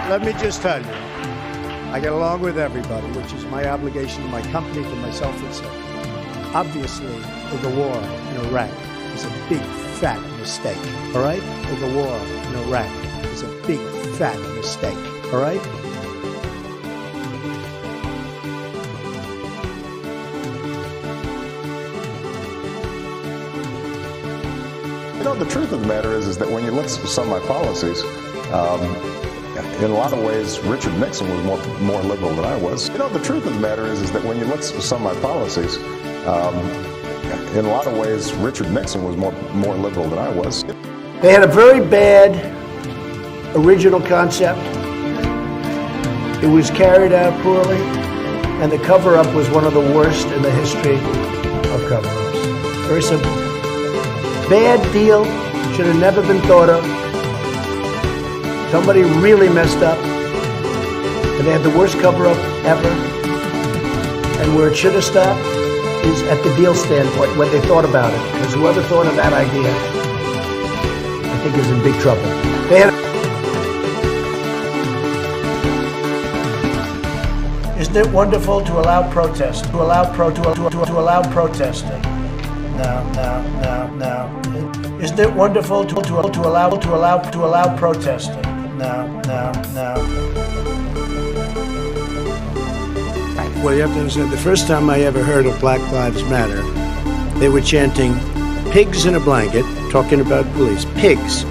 Let me just tell you, I get along with everybody, which is my obligation to my company, to myself, etc. Obviously, the war in Iraq is a big, fat mistake, all right? The war in Iraq is a big, fat mistake, all right? You know, the truth of the matter is that when you look at some of my policies, in a lot of ways, Richard Nixon was more liberal than I was. You know, the truth of the matter is that when you look at some of my policies, in a lot of ways, Richard Nixon was more liberal than I was. They had a very bad original concept. It was carried out poorly, and the cover-up was one of the worst in the history of cover-ups. Very simple. Bad deal, should have never been thought of. Somebody really messed up, and they had the worst cover-up ever. And where it should have stopped is at the deal standpoint, when they thought about it. Because whoever thought of that idea, I think is in big trouble. They had. Isn't it wonderful to allow protest? To allow protesting? No. Isn't it wonderful to allow protesting? No. Well, you have to understand, the first time I ever heard of Black Lives Matter, they were chanting pigs in a blanket, talking about police. Pigs,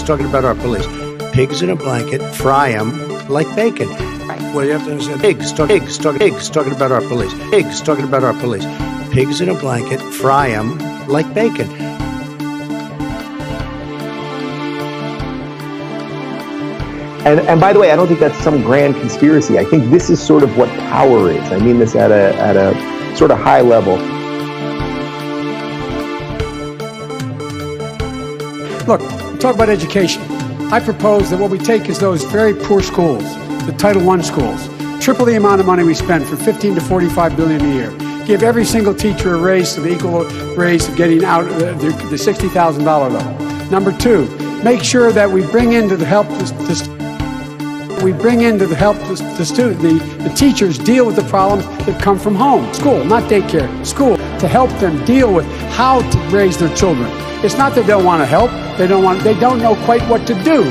talking about our police. Pigs in a blanket, fry them like bacon. Right. Well, you have to understand, pigs, talking about our police. Pigs, talking about our police. Pigs in a blanket, fry them like bacon. And by the way, I don't think that's some grand conspiracy. I think this is sort of what power is. I mean this at a sort of high level. Look, talk about education. I propose that what we take is those very poor schools, the Title I schools, triple the amount of money we spend from $15 to $45 billion a year. Give every single teacher a raise to the equal raise of getting out the $60,000 level. Number two, make sure that we bring into the help the teachers deal with the problems that come from home. School, not daycare. School, to help them deal with how to raise their children. It's not that they don't want to help. They don't know quite what to do.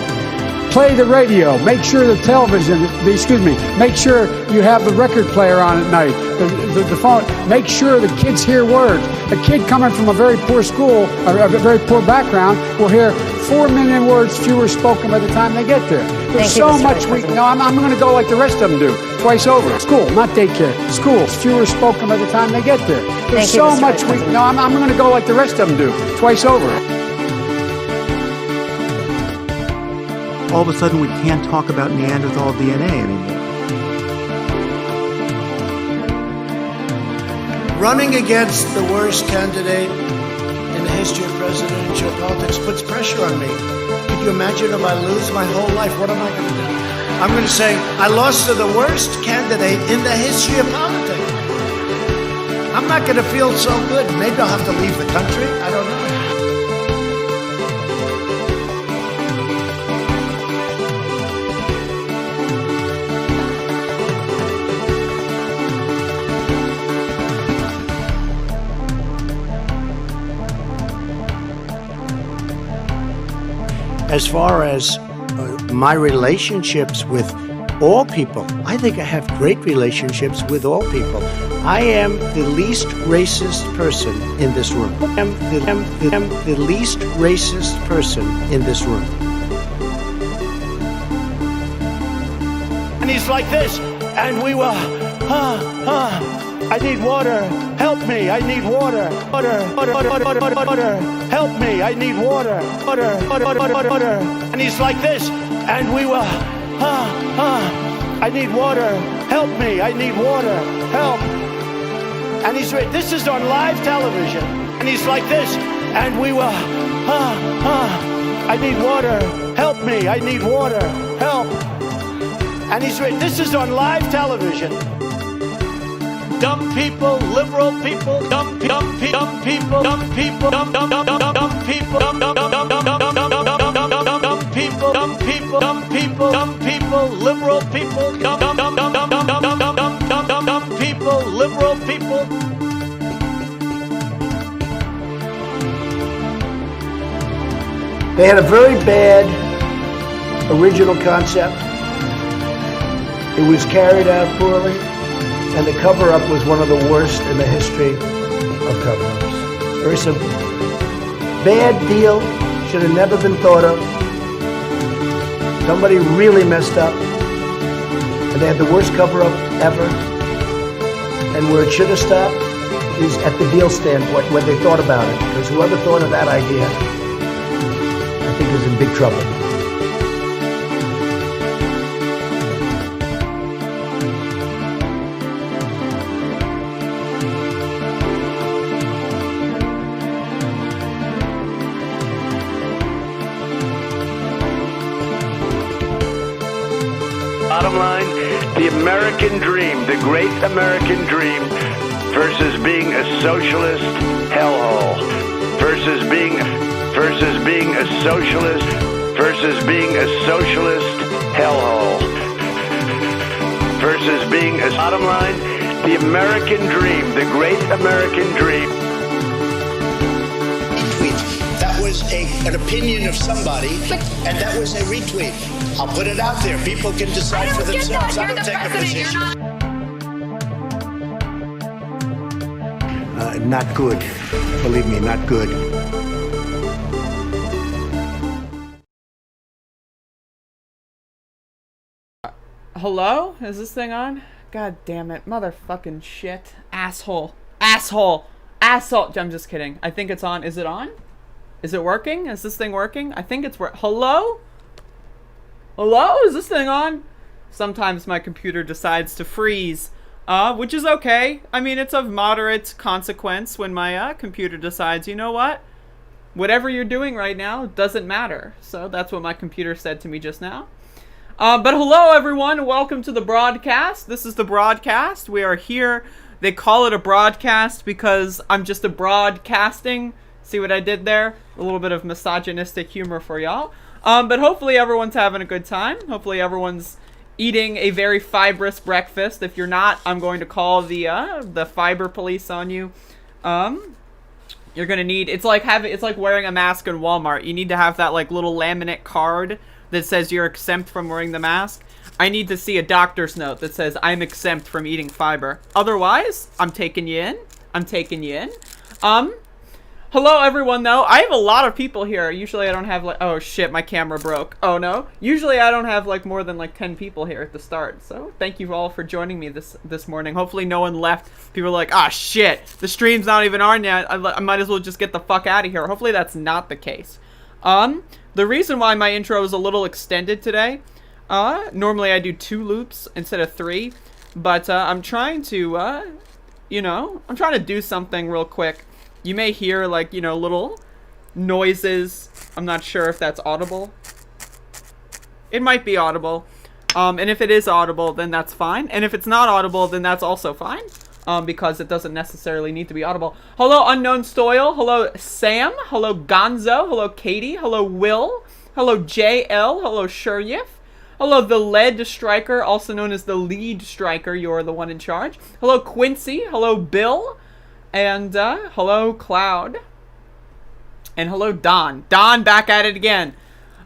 Play the radio. Make sure the television, make sure you have the record player on at night, the phone. Make sure the kids hear words. A kid coming from a very poor school, or a very poor background, will hear 4 million words fewer spoken by the time they get there. There's so much we. No, I'm going to go like the rest of them do, twice over. School, not daycare. Schools, fewer spoken by the time they get there. There's so much we. No, I'm going to go like the rest of them do, twice over. All of a sudden we can't talk about Neanderthal DNA anymore. Running against the worst candidate in the history of presidential politics puts pressure on me. Could you imagine if I lose my whole life? What am I going to do? I'm going to say, I lost to the worst candidate in the history of politics. I'm not going to feel so good. Maybe I'll have to leave the country. I don't know. As far as my relationships with all people, I think I have great relationships with all people. I am the least racist person in this room. I am the least racist person in this room. And he's like this, and we will, I need water. Help me, I need water. Water. Help me, I need water. Water. And he's like this, and we will, I need water. Help me, I need water. Help. And he's right. This is on live television. And he's like this, and we will, I need water. Help me, I need water. Help. And he's right. This is on live television. Dumb people, liberal people, dumb people, dumb people, dumb people, dumb people, dumb people, dumb people, dumb people, dumb people, dumb people. people, liberal people, dumb people, liberal people. They had a very bad original concept. It was carried out poorly, and the cover-up was one of the worst in the history of cover-ups. There is a bad deal, should have never been thought of. Somebody really messed up, and they had the worst cover-up ever. And where it should have stopped is at the deal standpoint, when they thought about it, because whoever thought of that idea, I think is in big trouble. Bottom line, the American dream, the great American dream versus being a socialist hellhole, versus being a socialist hellhole, versus being a bottom line, the American dream, the great American dream. That was an opinion of somebody, and that was a retweet. I'll put it out there. People can decide for themselves. I don't take a position. Not good. Believe me, not good. Hello? Is this thing on? God damn it. Motherfucking shit. Asshole. Asshole. Asshole. I'm just kidding. I think it's on. Is it on? Is it working? Is this thing working? I think it's Hello? Hello? Is this thing on? Sometimes my computer decides to freeze. Which is okay. I mean, it's of moderate consequence when my computer decides, you know what? Whatever you're doing right now doesn't matter. So that's what my computer said to me just now. But hello, everyone. Welcome to the broadcast. This is the broadcast. We are here. They call it a broadcast because I'm just a broadcasting. See what I did there? A little bit of misogynistic humor for y'all. But hopefully everyone's having a good time. Hopefully everyone's eating a very fibrous breakfast. If you're not, I'm going to call the fiber police on you. You're gonna need. It's like wearing a mask in Walmart. You need to have that like little laminate card that says you're exempt from wearing the mask. I need to see a doctor's note that says I'm exempt from eating fiber. Otherwise, I'm taking you in. I'm taking you in. Hello everyone though. I have a lot of people here. Usually I don't have like, oh shit, my camera broke. Oh no. Usually I don't have like more than like 10 people here at the start. So thank you all for joining me this morning. Hopefully no one left. People are like, ah shit, the stream's not even on yet. I might as well just get the fuck out of here. Hopefully that's not the case. The reason why my intro is a little extended today, normally I do 2 loops instead of 3, but I'm trying to, I'm trying to do something real quick. You may hear like, little noises. I'm not sure if that's audible. It might be audible. And if it is audible, then that's fine. And if it's not audible, then that's also fine. Because it doesn't necessarily need to be audible. Hello, Unknown Stoyle. Hello, Sam. Hello, Gonzo. Hello, Katie. Hello, Will. Hello, JL. Hello, Shuryif. Hello, the Lead Striker, also known as the Lead Striker. You're the one in charge. Hello, Quincy. Hello, Bill. And, hello, Cloud. And hello, Don. Don, back at it again.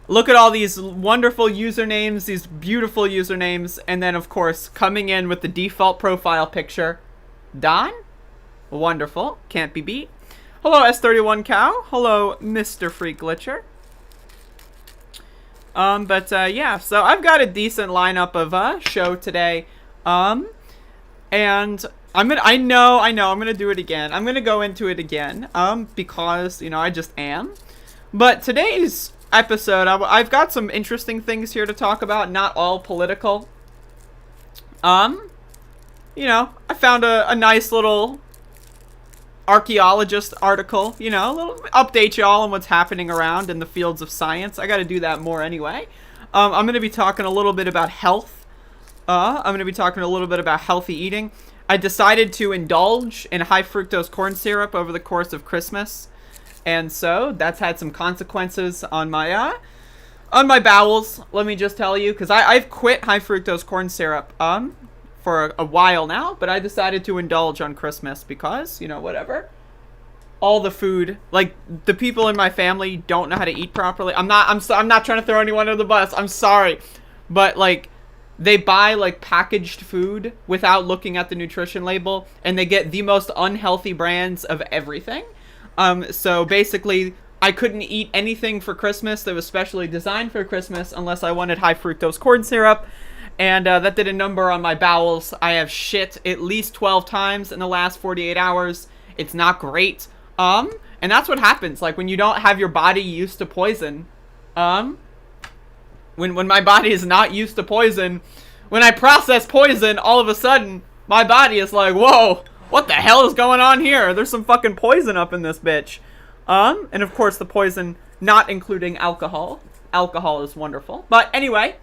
Look at all these wonderful usernames, these beautiful usernames. And then, of course, coming in with the default profile picture, Don. Wonderful. Can't be beat. Hello, S31 Cow. Hello, Mr. Free Glitcher. Yeah, so I've got a decent lineup of, show today. And I'm gonna do it again. I'm gonna go into it again, because, I just am. But today's episode, I've got some interesting things here to talk about, not all political. I found a nice little archaeologist article, a little update y'all on what's happening around in the fields of science. I gotta do that more anyway. I'm gonna be talking a little bit about health. I'm gonna be talking a little bit about healthy eating. I decided to indulge in high fructose corn syrup over the course of Christmas. And so that's had some consequences on my On my bowels, let me just tell you, because I've quit high fructose corn syrup for a while now, but I decided to indulge on Christmas because, whatever. All the food, like, the people in my family don't know how to eat properly. I'm not trying to throw anyone under the bus. I'm sorry. But, like, they buy, like, packaged food without looking at the nutrition label, and they get the most unhealthy brands of everything. So basically, I couldn't eat anything for Christmas that was specially designed for Christmas unless I wanted high fructose corn syrup. And that did a number on my bowels. I have shit at least 12 times in the last 48 hours. It's not great. And that's what happens, like, when you don't have your body used to poison. When my body is not used to poison, when I process poison, all of a sudden, my body is like, whoa, what the hell is going on here? There's some fucking poison up in this bitch. And of course the poison, not including alcohol. Alcohol is wonderful. But anyway,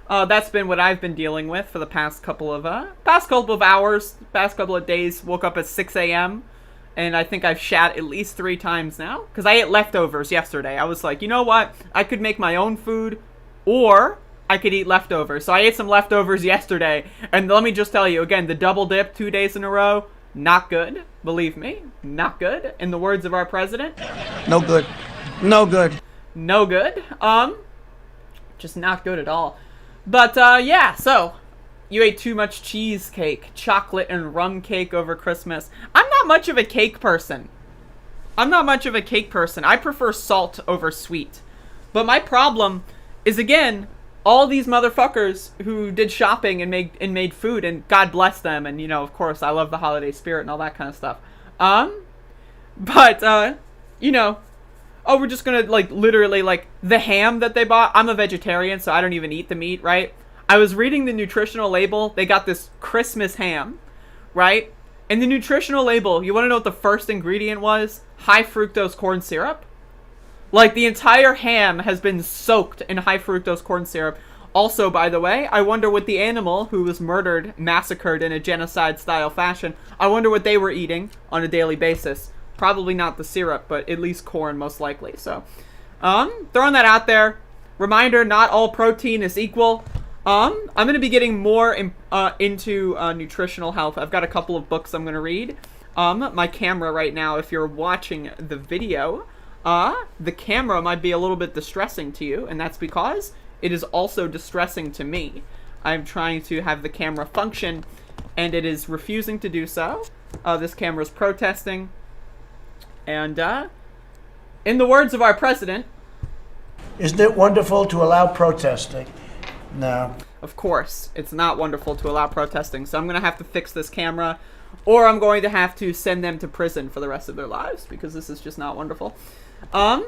that's been what I've been dealing with for the past couple of hours, past couple of days. Woke up at 6 a.m. and I think I've shat at least 3 times now, because I ate leftovers yesterday. I was like, you know what? I could make my own food, or I could eat leftovers. So I ate some leftovers yesterday, and let me just tell you, again, the double dip 2 days in a row, not good. Believe me, not good. In the words of our president, No good. No good. no good. Just not good at all. But, yeah, so, you ate too much cheesecake, chocolate, and rum cake over Christmas. I'm not much of a cake person. I prefer salt over sweet. But my problem is, again, all these motherfuckers who did shopping and made food, and God bless them, and, of course, I love the holiday spirit and all that kind of stuff. But, oh, we're just gonna, like, literally, like, the ham that they bought, I'm a vegetarian, so I don't even eat the meat, right? I was reading the nutritional label, they got this Christmas ham, right? And the nutritional label, you want to know what the first ingredient was? High fructose corn syrup. Like, the entire ham has been soaked in high fructose corn syrup. Also, by the way, I wonder what the animal who was massacred in a genocide-style fashion, I wonder what they were eating on a daily basis. Probably not the syrup, but at least corn, most likely. So, throwing that out there. Reminder, not all protein is equal. I'm going to be getting more into nutritional health. I've got a couple of books I'm going to read. My camera right now, if you're watching the video, the camera might be a little bit distressing to you, and that's because it is also distressing to me. I'm trying to have the camera function, and it is refusing to do so. This camera is protesting. And, in the words of our president... Isn't it wonderful to allow protesting? No. Of course, it's not wonderful to allow protesting, so I'm going to have to fix this camera, or I'm going to have to send them to prison for the rest of their lives, because this is just not wonderful. Why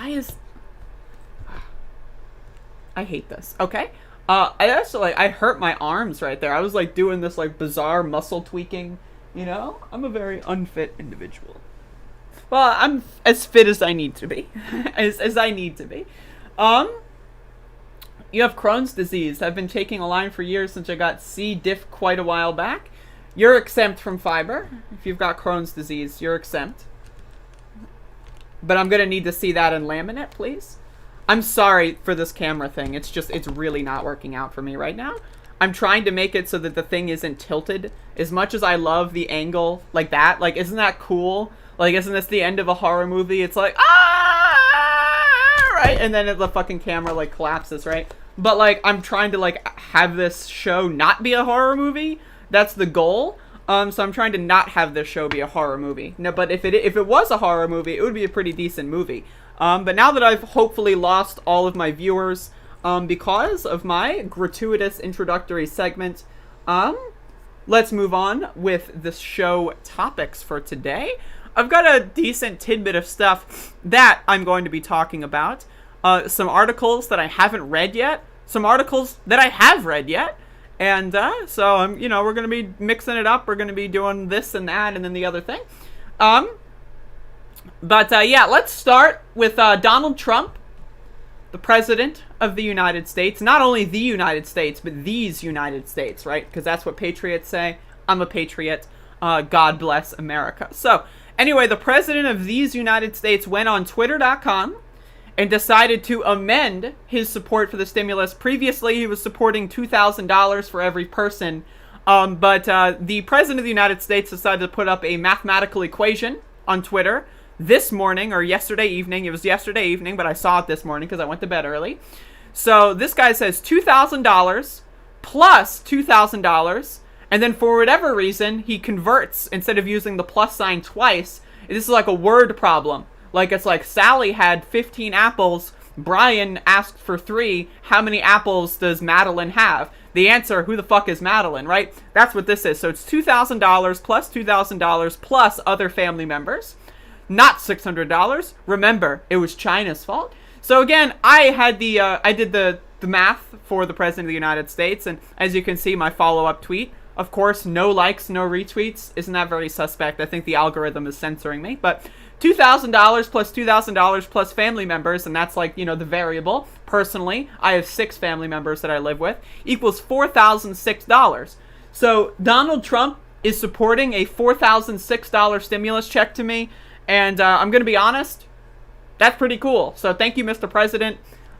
is... I hate this. Okay. I hurt my arms right there. I was, like, doing this, like, bizarre muscle tweaking. I'm a very unfit individual. Well, I'm as fit as I need to be. as I need to be. You have Crohn's disease. I've been taking a line for years since I got C. diff quite a while back. You're exempt from fiber. If you've got Crohn's disease, you're exempt. But I'm going to need to see that in laminate, please. I'm sorry for this camera thing. It's really not working out for me right now. I'm trying to make it so that the thing isn't tilted. As much as I love the angle like that, like, isn't that cool? Like, isn't this the end of a horror movie? It's like, right? And then the fucking camera, like, collapses, right? But, like, I'm trying to, like, have this show not be a horror movie. That's the goal. So I'm trying to not have this show be a horror movie. No, but if it was a horror movie, it would be a pretty decent movie. But now that I've hopefully lost all of my viewers, because of my gratuitous introductory segment, let's move on with the show topics for today. I've got a decent tidbit of stuff that I'm going to be talking about. Some articles that I haven't read yet, some articles that I have read yet, and so we're going to be mixing it up. We're going to be doing this and that and then the other thing. But yeah, let's start with Donald Trump, the President of the United States. Not only the United States, but these United States, right? Because that's what patriots say. I'm a patriot. God bless America. So, Anyway, the president of these United States went on Twitter.com and decided to amend his support for the stimulus. Previously, he was supporting $2,000 for every person. But the president of the United States decided to put up a mathematical equation on Twitter this morning, or yesterday evening. It was yesterday evening, but I saw it this morning because I went to bed early. So this guy says $2,000 plus $2,000, and then for whatever reason, he converts instead of using the plus sign twice. This is like a word problem. Like, it's like Sally had 15 apples, Brian asked for 3. How many apples does Madeline have? The answer, who the fuck is Madeline, right? That's what this is. So it's $2,000 plus $2,000 plus other family members. Not $600. Remember, it was China's fault. So again, I did the math for the President of the United States, and as you can see, my follow-up tweet, of course, no likes, no retweets. Isn't that very suspect? I think the algorithm is censoring me, but $2,000 plus $2,000 plus family members, and that's like, the variable. Personally, I have 6 family members that I live with, equals $4,006. So Donald Trump is supporting a $4,006 stimulus check to me, and I'm going to be honest, that's pretty cool. So thank you, Mr. President.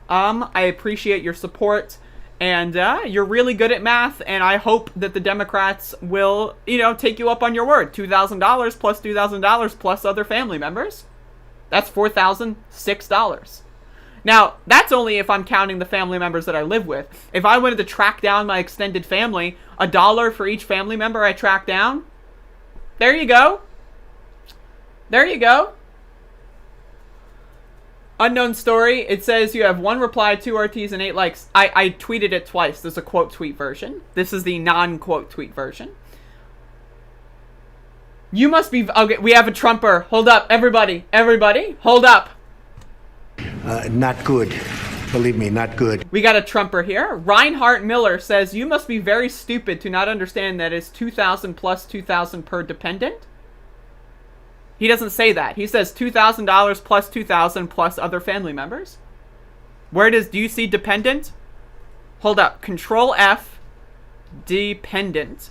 I appreciate your support, and you're really good at math, and I hope that the Democrats will, take you up on your word. $2,000 plus $2,000 plus other family members. That's $4,006. Now, that's only if I'm counting the family members that I live with. If I wanted to track down my extended family, $1 for each family member I track down, there you go. There you go. Unknown story. It says you have 1 reply, 2 RTs, and 8 likes. I tweeted it twice. There's a quote tweet version. This is the non-quote tweet version. You must be... Okay, we have a Trumper. Hold up, everybody. Everybody, hold up. Not good. Believe me, not good. We got a Trumper here. Reinhard Miller says, you must be very stupid to not understand that it's $2,000 plus $2,000 per dependent. He doesn't say that. He says $2,000 plus $2,000 plus other family members. Do you see dependent? Hold up. Control F. Dependent.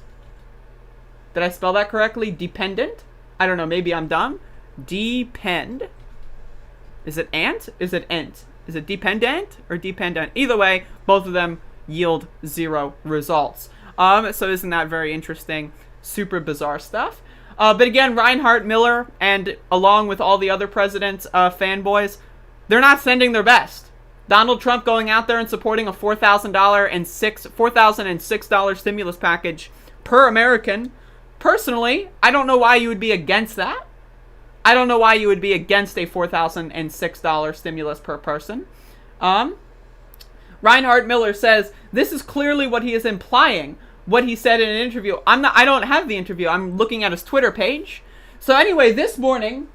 Did I spell that correctly? Dependent? I don't know. Maybe I'm dumb. Depend. Is it ant? Is it ent? Is it dependent or dependent? Either way, both of them yield 0 results. So isn't that very interesting? Super bizarre stuff. But again, Reinhard Miller, and along with all the other presidents' fanboys, they're not sending their best. Donald Trump going out there and supporting a $4,006 stimulus package per American. Personally, I don't know why you would be against that. I don't know why you would be against a $4,006 stimulus per person. Reinhard Miller says, this is clearly what he is implying. What he said in an interview. I don't have the interview. I'm looking at his Twitter page. So anyway, this morning,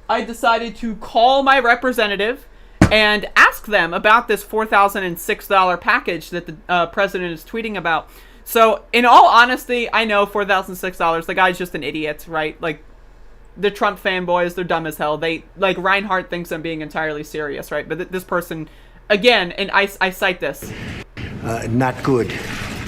I decided to call my representative and ask them about this $4,006 package that the president is tweeting about. So in all honesty, I know $4,006, the guy's just an idiot, right? Like, the Trump fanboys, they're dumb as hell. Reinhardt thinks I'm being entirely serious, right? But this person, again, and I cite this. Not good.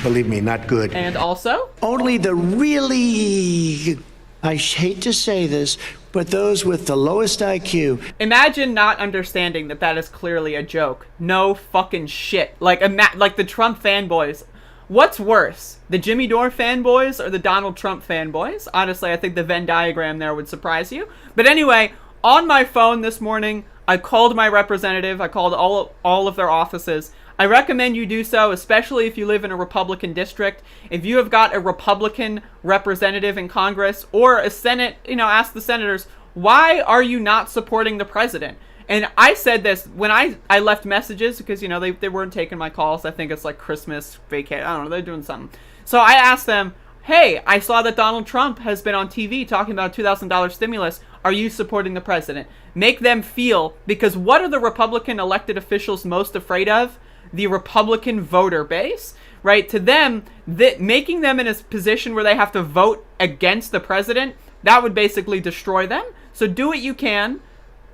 Believe me, not good. And also? Only the really, I hate to say this, but those with the lowest IQ. Imagine not understanding that is clearly a joke. No fucking shit. Like the Trump fanboys. What's worse? The Jimmy Dore fanboys or the Donald Trump fanboys? Honestly, I think the Venn diagram there would surprise you. But anyway, on my phone this morning, I called my representative. I called all of their offices. I recommend you do so, especially if you live in a Republican district. If you have got a Republican representative in Congress or a Senate, ask the senators, why are you not supporting the president? And I said this when I left messages because, they weren't taking my calls. I think it's like Christmas vacation. I don't know. They're doing something. So I asked them, hey, I saw that Donald Trump has been on TV talking about a $2,000 stimulus. Are you supporting the president? Make them feel, because what are the Republican elected officials most afraid of? The Republican voter base, right? To them, making them in a position where they have to vote against the president, that would basically destroy them. So do what you can.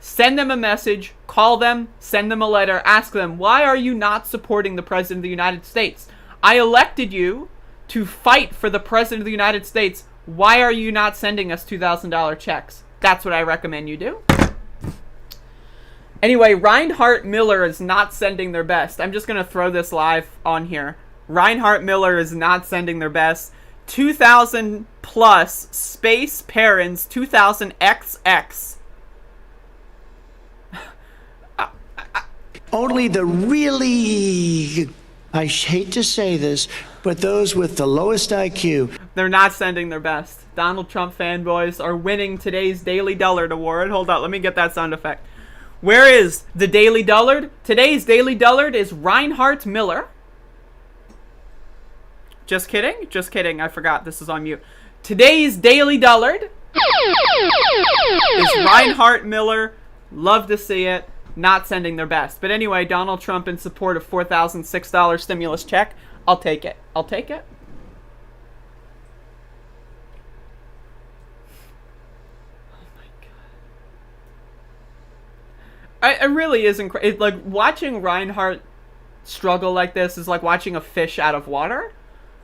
Send them a message, call them, send them a letter, ask them, why are you not supporting the President of the United States? I elected you to fight for the President of the United States. Why are you not sending us $2,000 checks? That's what I recommend you do. Anyway, Reinhardt Miller is not sending their best. I'm just going to throw this live on here. Reinhardt Miller is not sending their best. 2,000 plus space parents 2,000 XX. Only the really, I hate to say this, but those with the lowest IQ. They're not sending their best. Donald Trump fanboys are winning today's Daily Dullard Award. Hold on, let me get that sound effect. Where is the Daily Dullard? Today's Daily Dullard is Reinhardt Miller. Just kidding? Just kidding. I forgot. This is on mute. Today's Daily Dullard is Reinhardt Miller. Love to see it. Not sending their best. But anyway, Donald Trump in support of $4,006 stimulus check. I'll take it. I'll take it. It really is incredible. Like, watching Reinhardt struggle like this is like watching a fish out of water,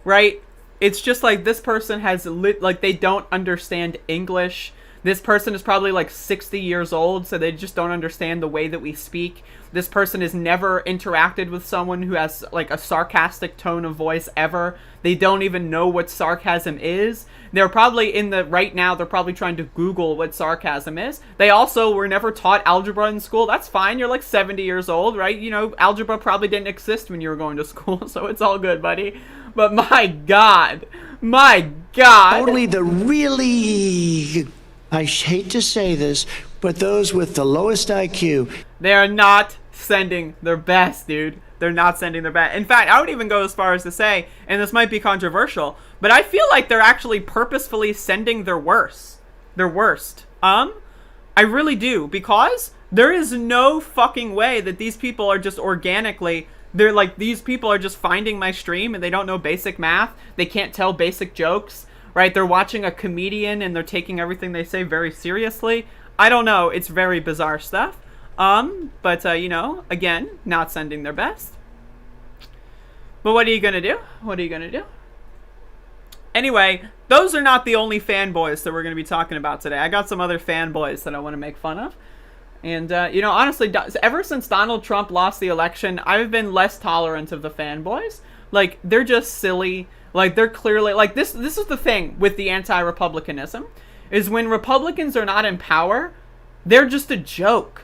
right? It's just like this person has, like, they don't understand English. This person is probably like 60 years old, so they just don't understand the way that we speak. This person has never interacted with someone who has like a sarcastic tone of voice ever. They don't even know what sarcasm is. They're probably right now, they're probably trying to Google what sarcasm is. They also were never taught algebra in school. That's fine. You're like 70 years old, right? You know, algebra probably didn't exist when you were going to school, so it's all good, buddy. But my God, only the really, I hate to say this, but those with the lowest IQ. They are not sending their best, dude. They're not sending their best. In fact, I would even go as far as to say, and this might be controversial, but I feel like they're actually purposefully sending their worst. Their worst. I really do, because there is no fucking way that these people are just organically, they're like, these people are just finding my stream and they don't know basic math. They can't tell basic jokes, right? They're watching a comedian and they're taking everything they say very seriously. I don't know. It's very bizarre stuff. But you know, again, not sending their best. But what are you gonna do? What are you gonna do? Anyway, those are not the only fanboys that we're gonna be talking about today. I got some other fanboys that I want to make fun of. And, you know, honestly, ever since Donald Trump lost the election, I've been less tolerant of the fanboys. Like, they're just silly. Like, they're clearly, like, this is the thing with the anti-Republicanism, is when Republicans are not in power, they're just a joke.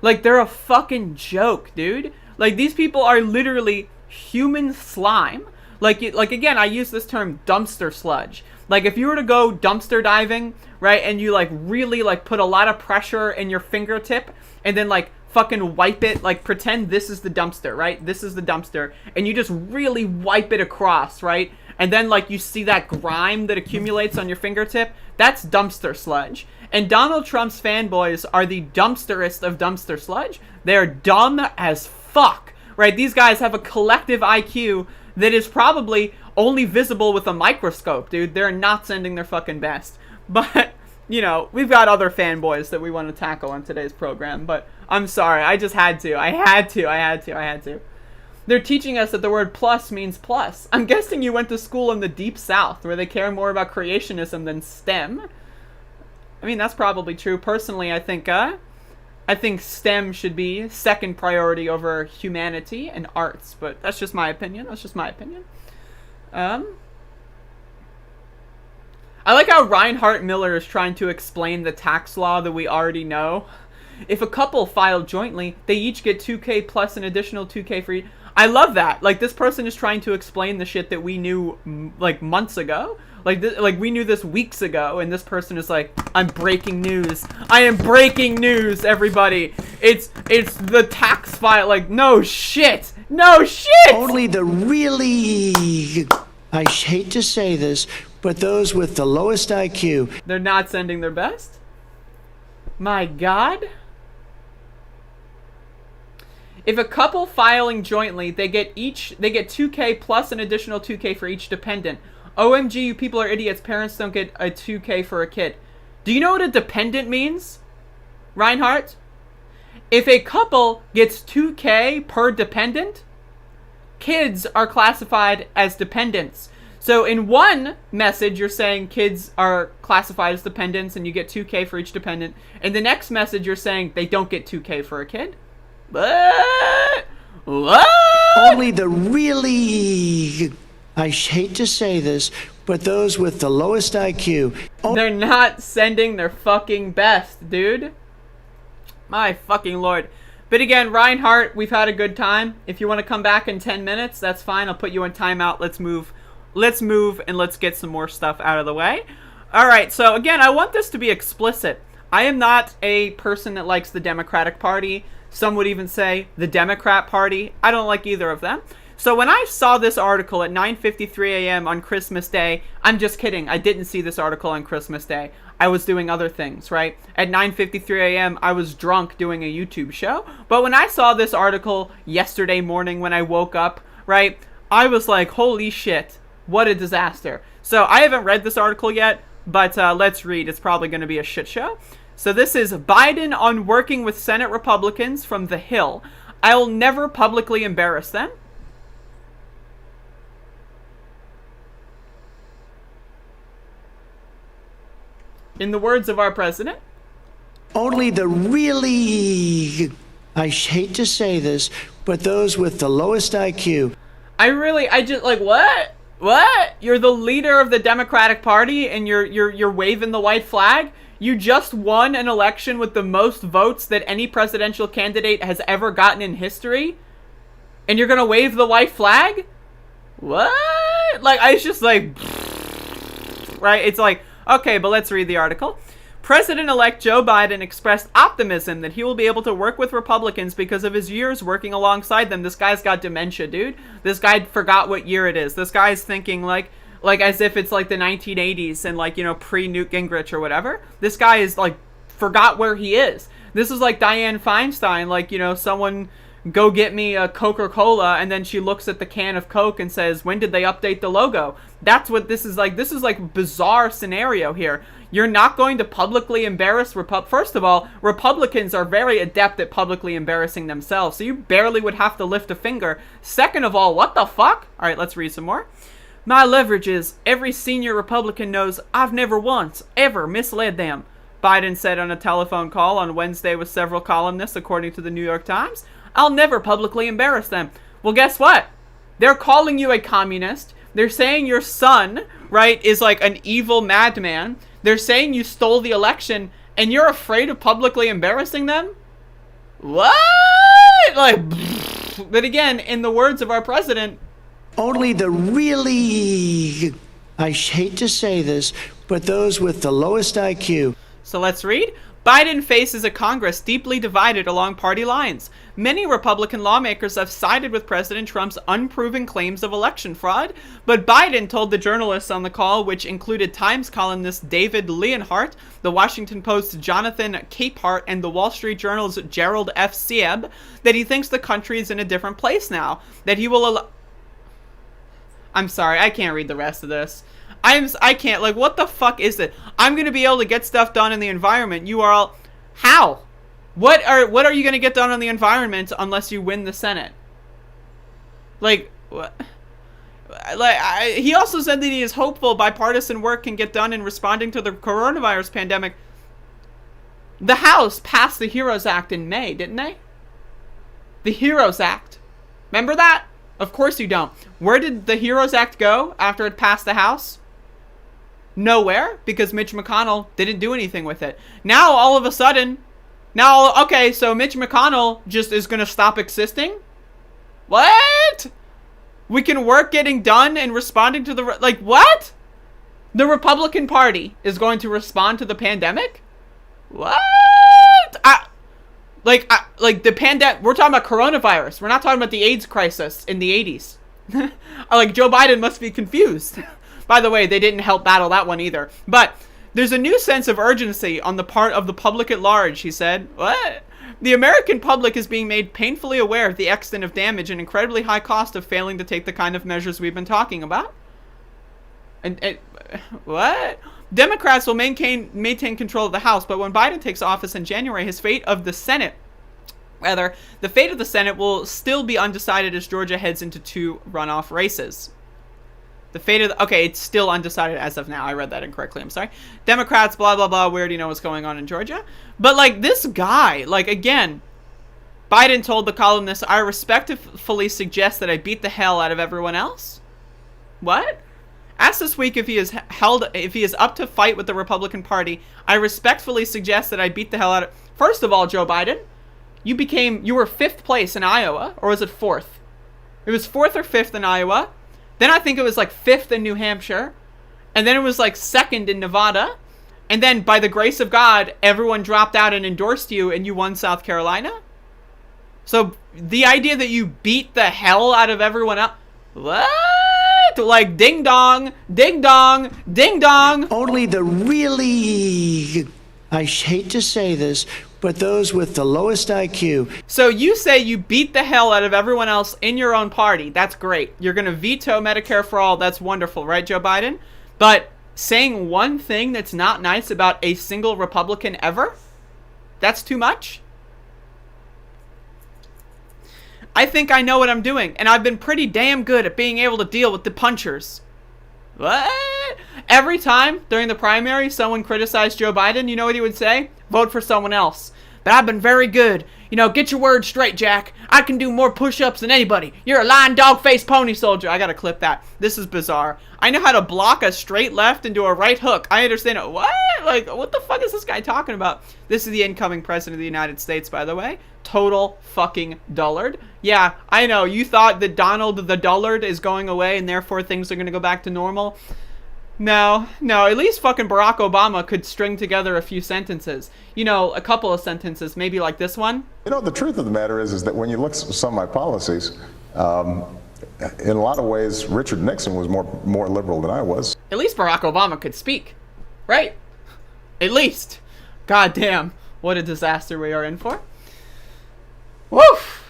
Like, they're a fucking joke, dude. Like, these people are literally human slime. Like again, I use this term dumpster sludge. Like, if you were to go dumpster diving, right, and you, like, really, like, put a lot of pressure in your fingertip, and then, like, fucking wipe it, like, pretend this is the dumpster, right? This is the dumpster, and you just really wipe it across, right? And then, like, you see that grime that accumulates on your fingertip, that's dumpster sludge. And Donald Trump's fanboys are the dumpsterest of dumpster sludge. They're dumb as fuck, right? These guys have a collective IQ that is probably only visible with a microscope, dude. They're not sending their fucking best. But, you know, we've got other fanboys that we want to tackle on today's program. But I'm sorry, I just had to. I had to. They're teaching us that the word plus means plus. I'm guessing you went to school in the Deep South, where they care more about creationism than STEM. I mean, that's probably true. Personally, I think STEM should be second priority over humanity and arts. But that's just my opinion. I like how Reinhardt Miller is trying to explain the tax law that we already know. If a couple file jointly, they each get $2K plus an additional $2K for each. I love that. Like, this person is trying to explain the shit that we knew, like, months ago. Like, we knew this weeks ago, and this person is like, I'm breaking news. I am breaking news, everybody. It's the tax file. Like, no shit. Only the really, I hate to say this, but those with the lowest IQ. They're not sending their best? My God. If a couple filing jointly, they get 2K plus an additional 2K for each dependent. OMG, you people are idiots. Parents don't get a 2K for a kid. Do you know what a dependent means, Reinhardt? If a couple gets 2K per dependent, kids are classified as dependents. So in one message, you're saying kids are classified as dependents and you get $2K for each dependent. In the next message, you're saying they don't get $2K for a kid. What? Only the really, I hate to say this, but those with the lowest IQ. They're not sending their fucking best, dude. My fucking lord. But again, Reinhardt, we've had a good time. If you want to come back in 10 minutes, that's fine. I'll put you in timeout. Let's move and let's get some more stuff out of the way. All right, so again, I want this to be explicit. I am not a person that likes the Democratic Party. Some would even say the Democrat Party. I don't like either of them. So when I saw this article at 9:53 a.m. on Christmas Day, I'm just kidding. I didn't see this article on Christmas Day. I was doing other things, right? At 9:53 a.m., I was drunk doing a YouTube show. But when I saw this article yesterday morning when I woke up, right, I was like, holy shit, what a disaster. So I haven't read this article yet, but let's read. It's probably going to be a shit show. So this is Biden on working with Senate Republicans from The Hill. I'll never publicly embarrass them. In the words of our president, only the really, I hate to say this, but those with the lowest IQ. I just like, what? You're the leader of the Democratic Party and you're waving the white flag? You just won an election with the most votes that any presidential candidate has ever gotten in history? And you're gonna wave the white flag? What? Like, I was just like, right? It's like, okay, but let's read the article. President-elect Joe Biden expressed optimism that he will be able to work with Republicans because of his years working alongside them. This guy's got dementia, dude. This guy forgot what year it is. This guy's thinking like as if it's like the 1980s and like, you know, pre-Newt Gingrich or whatever. This guy is like, forgot where he is. This is like Dianne Feinstein, like, you know, someone go get me a Coca-Cola, and then she looks at the can of Coke and says, when did they update the logo? That's what this is like. This is like a bizarre scenario here. You're not going to publicly embarrass First of all, Republicans are very adept at publicly embarrassing themselves, so you barely would have to lift a finger. Second of all, what the fuck? All right, let's read some more. My leverage is every senior Republican knows I've never once, ever misled them, Biden said on a telephone call on Wednesday with several columnists, according to the New York Times. I'll never publicly embarrass them. Well, guess what? They're calling you a communist. They're saying your son, right, is like an evil madman. They're saying you stole the election, and you're afraid of publicly embarrassing them? What? Like, but again, in the words of our president, only the really, I hate to say this, but those with the lowest IQ. So let's read. Biden faces a Congress deeply divided along party lines. Many Republican lawmakers have sided with President Trump's unproven claims of election fraud, but Biden told the journalists on the call, which included Times columnist David Leonhardt, the Washington Post's Jonathan Capehart, and the Wall Street Journal's Gerald F. Seib, that he thinks the country is in a different place now, that he will I'm sorry, I can't read the rest of this. I can't, like, what the fuck is it? I'm going to be able to get stuff done in the environment. You are all, how? What are you going to get done on the environment unless you win the Senate? Like, what? Like, he also said that he is hopeful bipartisan work can get done in responding to the coronavirus pandemic. The House passed the HEROES Act in May, didn't they? The HEROES Act. Remember that? Of course you don't. Where did the HEROES Act go after it passed the House? Nowhere, because Mitch McConnell didn't do anything with it. Now, all of a sudden, okay, so Mitch McConnell just is going to stop existing? What? We can work getting done and responding to the, like, what? The Republican Party is going to respond to the pandemic? What? Like the pandemic, we're talking about coronavirus. We're not talking about the AIDS crisis in the 80s. Like, Joe Biden must be confused. By the way, they didn't help battle that one either. But there's a new sense of urgency on the part of the public at large, he said. What? The American public is being made painfully aware of the extent of damage and incredibly high cost of failing to take the kind of measures we've been talking about. And what? Democrats will maintain control of the House, but when Biden takes office in January, the fate of the Senate will still be undecided as Georgia heads into 2 runoff races. The fate of okay, it's still undecided as of now. I read that incorrectly. I'm sorry. Democrats, blah, blah, blah. We already know what's going on in Georgia. But, like, this guy, like, again, Biden told the columnist, I respectfully suggest that I beat the hell out of everyone else. What? Asked this week if he is up to fight with the Republican Party, I respectfully suggest that I beat the hell out of... First of all, Joe Biden, you were 5th place in Iowa, or was it 4th? It was 4th or 5th in Iowa. Then I think it was like 5th in New Hampshire. And then it was like 2nd in Nevada. And then by the grace of God, everyone dropped out and endorsed you and you won South Carolina. So the idea that you beat the hell out of everyone else... What? Like ding dong, ding dong, ding dong. Only the really, I hate to say this, but those with the lowest IQ. So you say you beat the hell out of everyone else in your own party. That's great. You're going to veto Medicare for all. That's wonderful, right, Joe Biden? But saying one thing that's not nice about a single Republican ever? That's too much? I think I know what I'm doing, and I've been pretty damn good at being able to deal with the punchers. What? Every time during the primary someone criticized Joe Biden, you know what he would say? Vote for someone else. But I've been very good. You know, get your words straight, Jack. I can do more push-ups than anybody. You're a lying dog-faced pony soldier. I gotta clip that. This is bizarre. I know how to block a straight left into a right hook. I understand it. What? Like, what the fuck is this guy talking about? This is the incoming president of the United States, by the way. Total fucking dullard. Yeah, I know. You thought that Donald the dullard is going away and therefore things are gonna go back to normal. No, at least fucking Barack Obama could string together a few sentences. You know, a couple of sentences, maybe like this one. You know, the truth of the matter is that when you look at some of my policies, in a lot of ways, Richard Nixon was more liberal than I was. At least Barack Obama could speak, right? At least. God damn, what a disaster we are in for. Woof!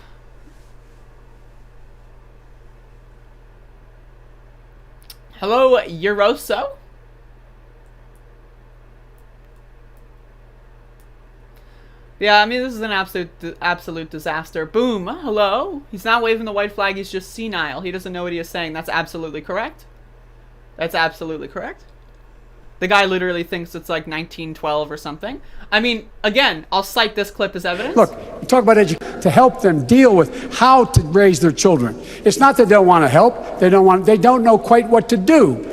Hello, Euroso. Yeah, I mean, this is an absolute disaster. Boom. Hello. He's not waving the white flag. He's just senile. He doesn't know what he is saying. That's absolutely correct. That's absolutely correct. The guy literally thinks it's like 1912 or something. I mean, again, I'll cite this clip as evidence. Look, we talk about education to help them deal with how to raise their children. It's not that they don't want to help. They don't know quite what to do.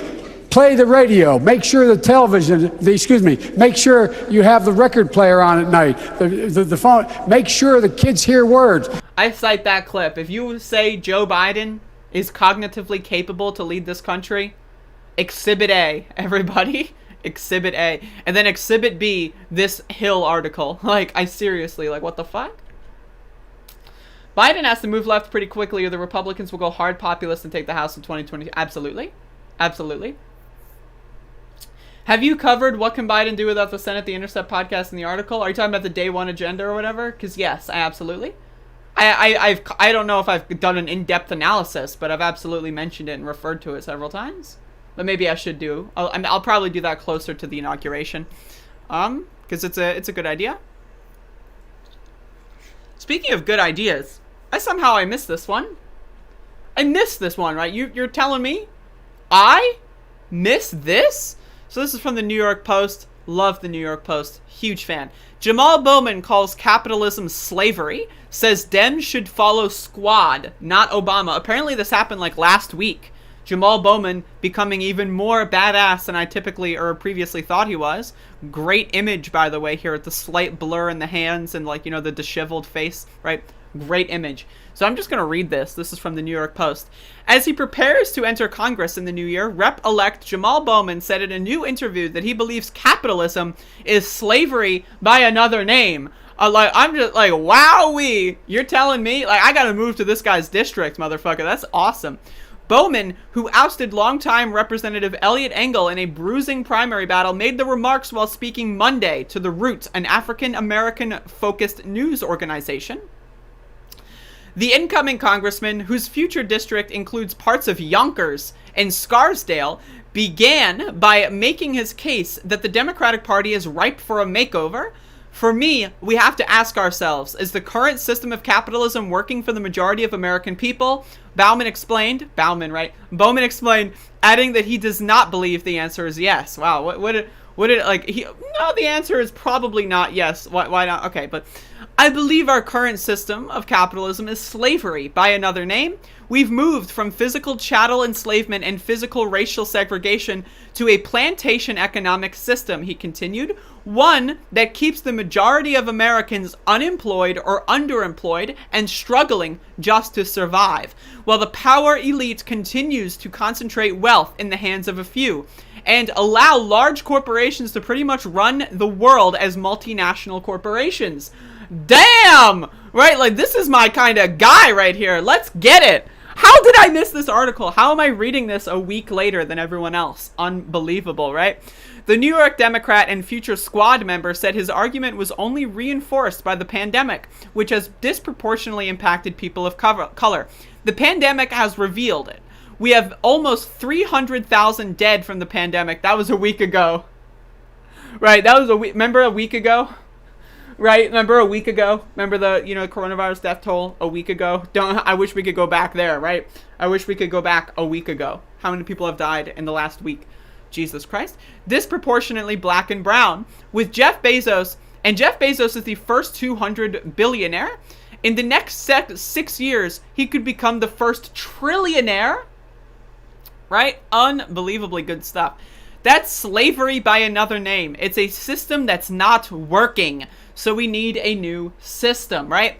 Play the radio. Make sure the television, make sure you have the record player on at night. The phone. Make sure the kids hear words. I cite that clip. If you say Joe Biden is cognitively capable to lead this country, Exhibit A, everybody. Exhibit A. And then Exhibit B, this Hill article. Like, I seriously, like, what the fuck? Biden has to move left pretty quickly or the Republicans will go hard populist and take the House in 2020. Absolutely. Absolutely. Have you covered What Can Biden Do Without the Senate, the Intercept podcast, and the article? Are you talking about the day one agenda or whatever? Because yes, I absolutely. I don't know if I've done an in-depth analysis, but I've absolutely mentioned it and referred to it several times. But maybe I should do. I'll probably do that closer to the inauguration, because it's a good idea. Speaking of good ideas, I missed this one. I missed this one, right? You're telling me I missed this? So this is from the New York Post. Love the New York Post. Huge fan. Jamal Bowman calls capitalism slavery. Says Dems should follow Squad, not Obama. Apparently this happened like last week. Jamal Bowman becoming even more badass than I typically or previously thought he was. Great image, by the way, here with the slight blur in the hands and, like, you know, the disheveled face, right? Great image. So I'm just going to read this. This is from the New York Post. As he prepares to enter Congress in the new year, Rep-elect Jamal Bowman said in a new interview that he believes capitalism is slavery by another name. I'm just like, wowee. You're telling me? Like, I got to move to this guy's district, motherfucker. That's awesome. Bowman, who ousted longtime Representative Elliot Engel in a bruising primary battle, made the remarks while speaking Monday to The Root, an African-American-focused news organization. The incoming congressman, whose future district includes parts of Yonkers and Scarsdale, began by making his case that the Democratic Party is ripe for a makeover. For me, we have to ask ourselves, is the current system of capitalism working for the majority of American people? Bowman explained, adding that he does not believe the answer is yes. Wow, the answer is probably not yes. Why not? Okay, but I believe our current system of capitalism is slavery. By another name, we've moved from physical chattel enslavement and physical racial segregation to a plantation economic system, he continued. One that keeps the majority of Americans unemployed or underemployed and struggling just to survive, while the power elite continues to concentrate wealth in the hands of a few and allow large corporations to pretty much run the world as multinational corporations. Damn! Right? Like, this is my kind of guy right here. Let's get it. How did I miss this article? How am I reading this a week later than everyone else? Unbelievable, right? The New York Democrat and future Squad member said his argument was only reinforced by the pandemic, which has disproportionately impacted people of color. The pandemic has revealed it. We have almost 300,000 dead from the pandemic. That was a week ago. Right, that was remember a week ago? Right, remember a week ago? Remember the, coronavirus death toll a week ago? I wish we could go back there, right? I wish we could go back a week ago. How many people have died in the last week? Jesus Christ. Disproportionately black and brown. With Jeff Bezos, and Jeff Bezos is the first 200 billionaire. In the next 6 years, he could become the first trillionaire. Right? Unbelievably good stuff. That's slavery by another name. It's a system that's not working. So we need a new system, right?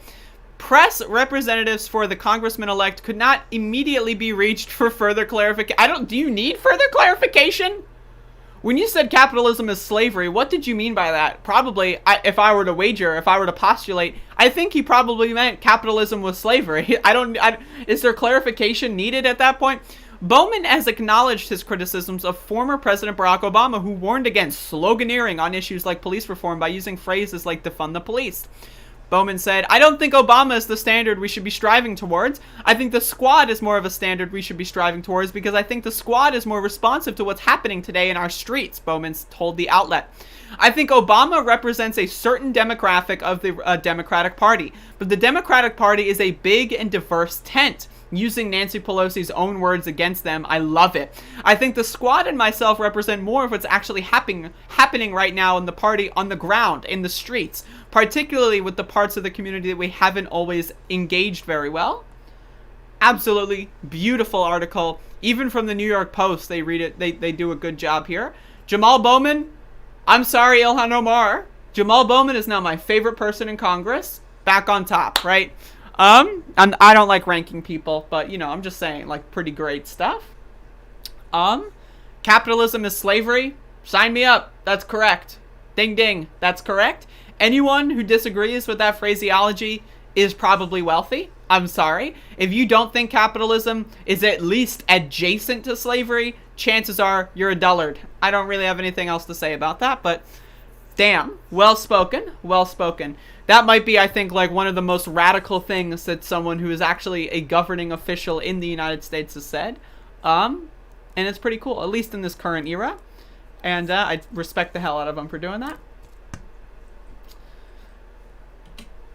Press representatives for the congressman-elect could not immediately be reached for further clarification. Do you need further clarification? When you said capitalism is slavery, what did you mean by that? Probably, if I were to postulate, I think he probably meant capitalism was slavery. Is there clarification needed at that point? Bowman has acknowledged his criticisms of former President Barack Obama, who warned against sloganeering on issues like police reform by using phrases like defund the police. Bowman said, I don't think Obama is the standard we should be striving towards. I think the Squad is more of a standard we should be striving towards because I think the Squad is more responsive to what's happening today in our streets, Bowman told the outlet. I think Obama represents a certain demographic of the Democratic Party, but the Democratic Party is a big and diverse tent. Using Nancy Pelosi's own words against them, I love it. I think the Squad and myself represent more of what's actually happening right now in the party on the ground, in the streets, particularly with the parts of the community that we haven't always engaged very well. Absolutely beautiful article. Even from the New York Post, they read it. They do a good job here. Jamal Bowman, I'm sorry, Ilhan Omar. Jamal Bowman is now my favorite person in Congress. Back on top, right? I don't like ranking people, but, I'm just saying, like, pretty great stuff. Capitalism is slavery. Sign me up. That's correct. Ding, ding. That's correct. Anyone who disagrees with that phraseology is probably wealthy. I'm sorry. If you don't think capitalism is at least adjacent to slavery, chances are you're a dullard. I don't really have anything else to say about that, but damn. Well spoken. Well spoken. That might be, I think, like one of the most radical things that someone who is actually a governing official in the United States has said. And it's pretty cool, at least in this current era. And I respect the hell out of him for doing that.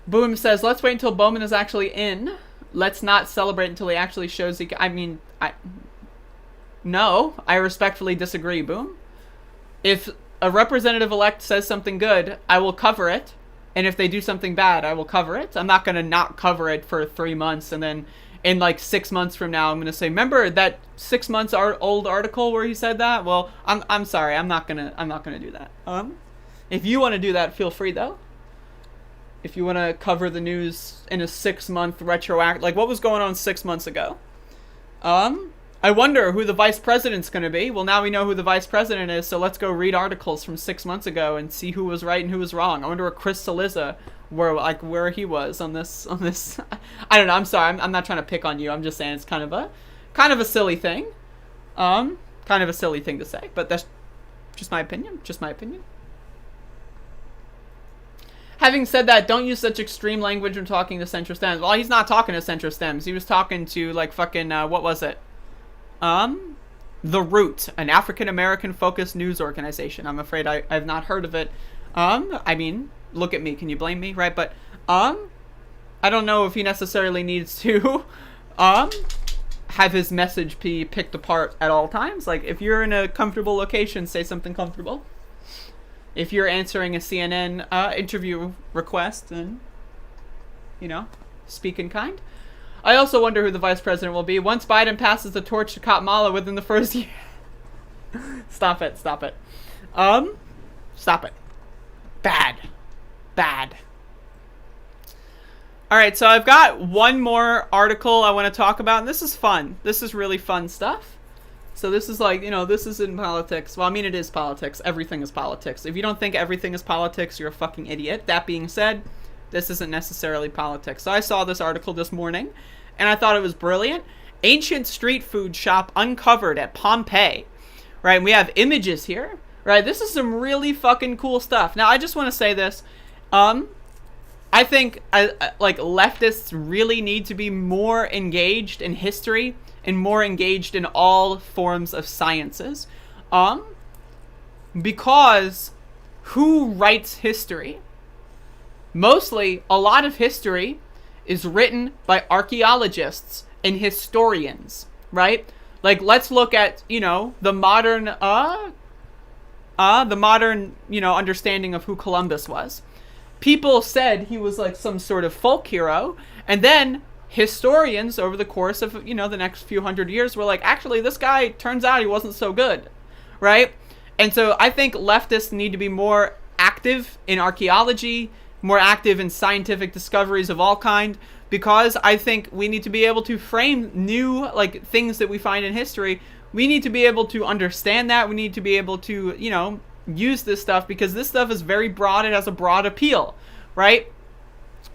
Boom says, let's wait until Bowman is actually in. Let's not celebrate until he actually shows he... No, I respectfully disagree, Boom. If a representative-elect says something good, I will cover it. And if they do something bad, I will cover it. I'm not going to not cover it for 3 months. And then in like 6 months from now, I'm going to say, remember that 6 months old article where he said that? Well, I'm sorry. I'm not going to do that. If you want to do that, feel free though. If you want to cover the news in a 6 month retroact, like what was going on 6 months ago? I wonder who the vice president's going to be. Well, now we know who the vice president is, so let's go read articles from 6 months ago and see who was right and who was wrong. I wonder where Chris Cillizza, where he was on this. I don't know. I'm sorry. I'm not trying to pick on you. I'm just saying it's kind of a silly thing. Kind of a silly thing to say, but that's just my opinion. Just my opinion. Having said that, don't use such extreme language when talking to centrist Dems. Well, he's not talking to centrist Dems. He was talking to like fucking what was it? The Root, an African-American focused news organization. I'm afraid I've not heard of it. I mean, look at me. Can you blame me? Right? But, I don't know if he necessarily needs to, have have his message be picked apart at all times. Like, if you're in a comfortable location, say something comfortable. If you're answering a CNN interview request, then, you know, speak in kind. I also wonder who the vice president will be once Biden passes the torch to Kamala within the first year. Stop it. Stop it. Stop it. Bad. Alright, so I've got one more article I want to talk about, and this is fun. This is really fun stuff. So this is like, you know, this is in politics. Well, I mean, it is politics. Everything is politics. If you don't think everything is politics, you're a fucking idiot. That being said, this isn't necessarily politics. So I saw this article this morning, and I thought it was brilliant. Ancient street food shop uncovered at Pompeii. Right, and we have images here. Right, this is some really fucking cool stuff. Now, I just want to say this. I think like leftists really need to be more engaged in history and more engaged in all forms of sciences. Because who writes history? Mostly, a lot of history is written by archaeologists and historians, right? Like, let's look at, you know, the modern, you know, understanding of who Columbus was. People said he was like some sort of folk hero, and then historians over the course of, you know, the next few hundred years were like, actually, this guy, turns out he wasn't so good, right? And so I think leftists need to be more active in archaeology, more active in scientific discoveries of all kind, because I think we need to be able to frame new, like, things that we find in history. We need to be able to understand that. We need to be able to, you know, use this stuff, because this stuff is very broad. It has a broad appeal, right?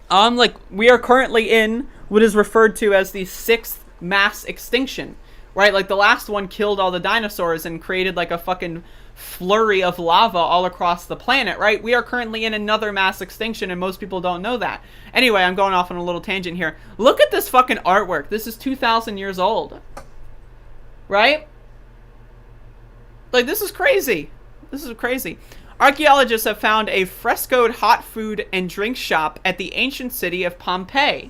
Like, we are currently in what is referred to as the 6th mass extinction, right? Like, the last one killed all the dinosaurs and created like a fucking flurry of lava all across the planet, right? We are currently in another mass extinction, and most people don't know that. Anyway, I'm going off on a little tangent here. Look at this fucking artwork. This is 2,000 years old, right? Like, this is crazy. This is crazy. Archaeologists have found a frescoed hot food and drink shop at the ancient city of Pompeii.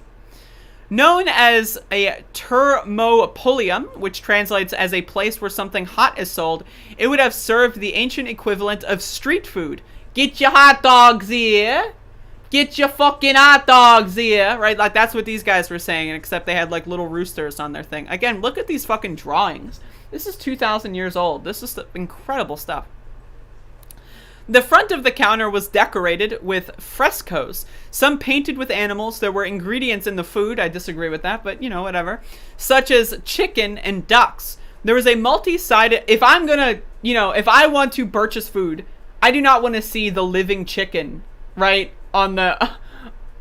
Known as a thermopolium, which translates as a place where something hot is sold, it would have served the ancient equivalent of street food. Get your hot dogs here. Get your fucking hot dogs here. Right? Like, that's what these guys were saying, except they had like little roosters on their thing. Again, look at these fucking drawings. This is 2,000 years old. This is incredible stuff. The front of the counter was decorated with frescoes, some painted with animals. There were ingredients in the food, I disagree with that, but you know, whatever, such as chicken and ducks. There was a multi-sided, if I'm gonna, you know, if I want to purchase food, I do not want to see the living chicken, right, on the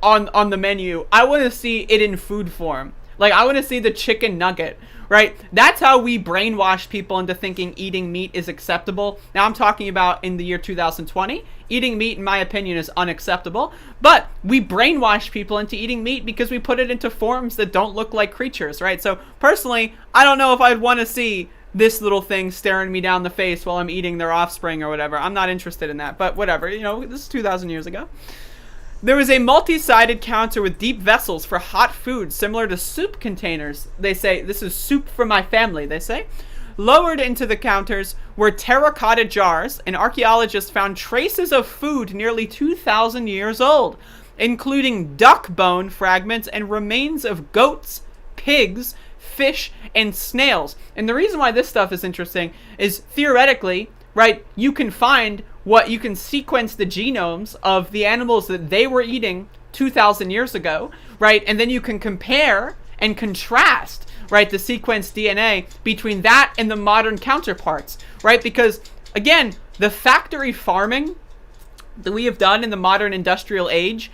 on the menu. I want to see it in food form. Like, I want to see the chicken nugget, right? That's how we brainwash people into thinking eating meat is acceptable. Now, I'm talking about in the year 2020. Eating meat, in my opinion, is unacceptable. But we brainwash people into eating meat because we put it into forms that don't look like creatures, right? So, personally, I don't know if I'd want to see this little thing staring me down the face while I'm eating their offspring or whatever. I'm not interested in that, but whatever. You know, this is 2,000 years ago. There was a multi-sided counter with deep vessels for hot food, similar to soup containers. They say, this is soup for my family, they say. Lowered into the counters were terracotta jars, and archaeologists found traces of food nearly 2,000 years old, including duck bone fragments and remains of goats, pigs, fish, and snails. And the reason why this stuff is interesting is, theoretically, right, you can find you can sequence the genomes of the animals that they were eating 2,000 years ago, right? And then you can compare and contrast, right, the sequenced DNA between that and the modern counterparts, right? Because, again, the factory farming that we have done in the modern industrial age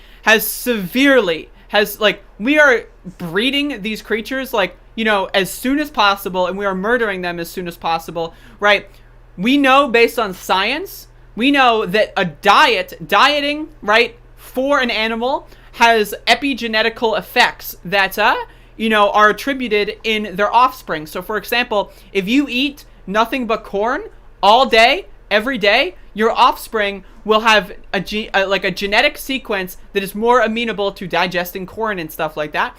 we are breeding these creatures, like, you know, as soon as possible, and we are murdering them as soon as possible, right? We know, based on science, we know that dieting, right, for an animal has epigenetical effects that, you know, are attributed in their offspring. So, for example, if you eat nothing but corn all day, every day, your offspring will have like a genetic sequence that is more amenable to digesting corn and stuff like that.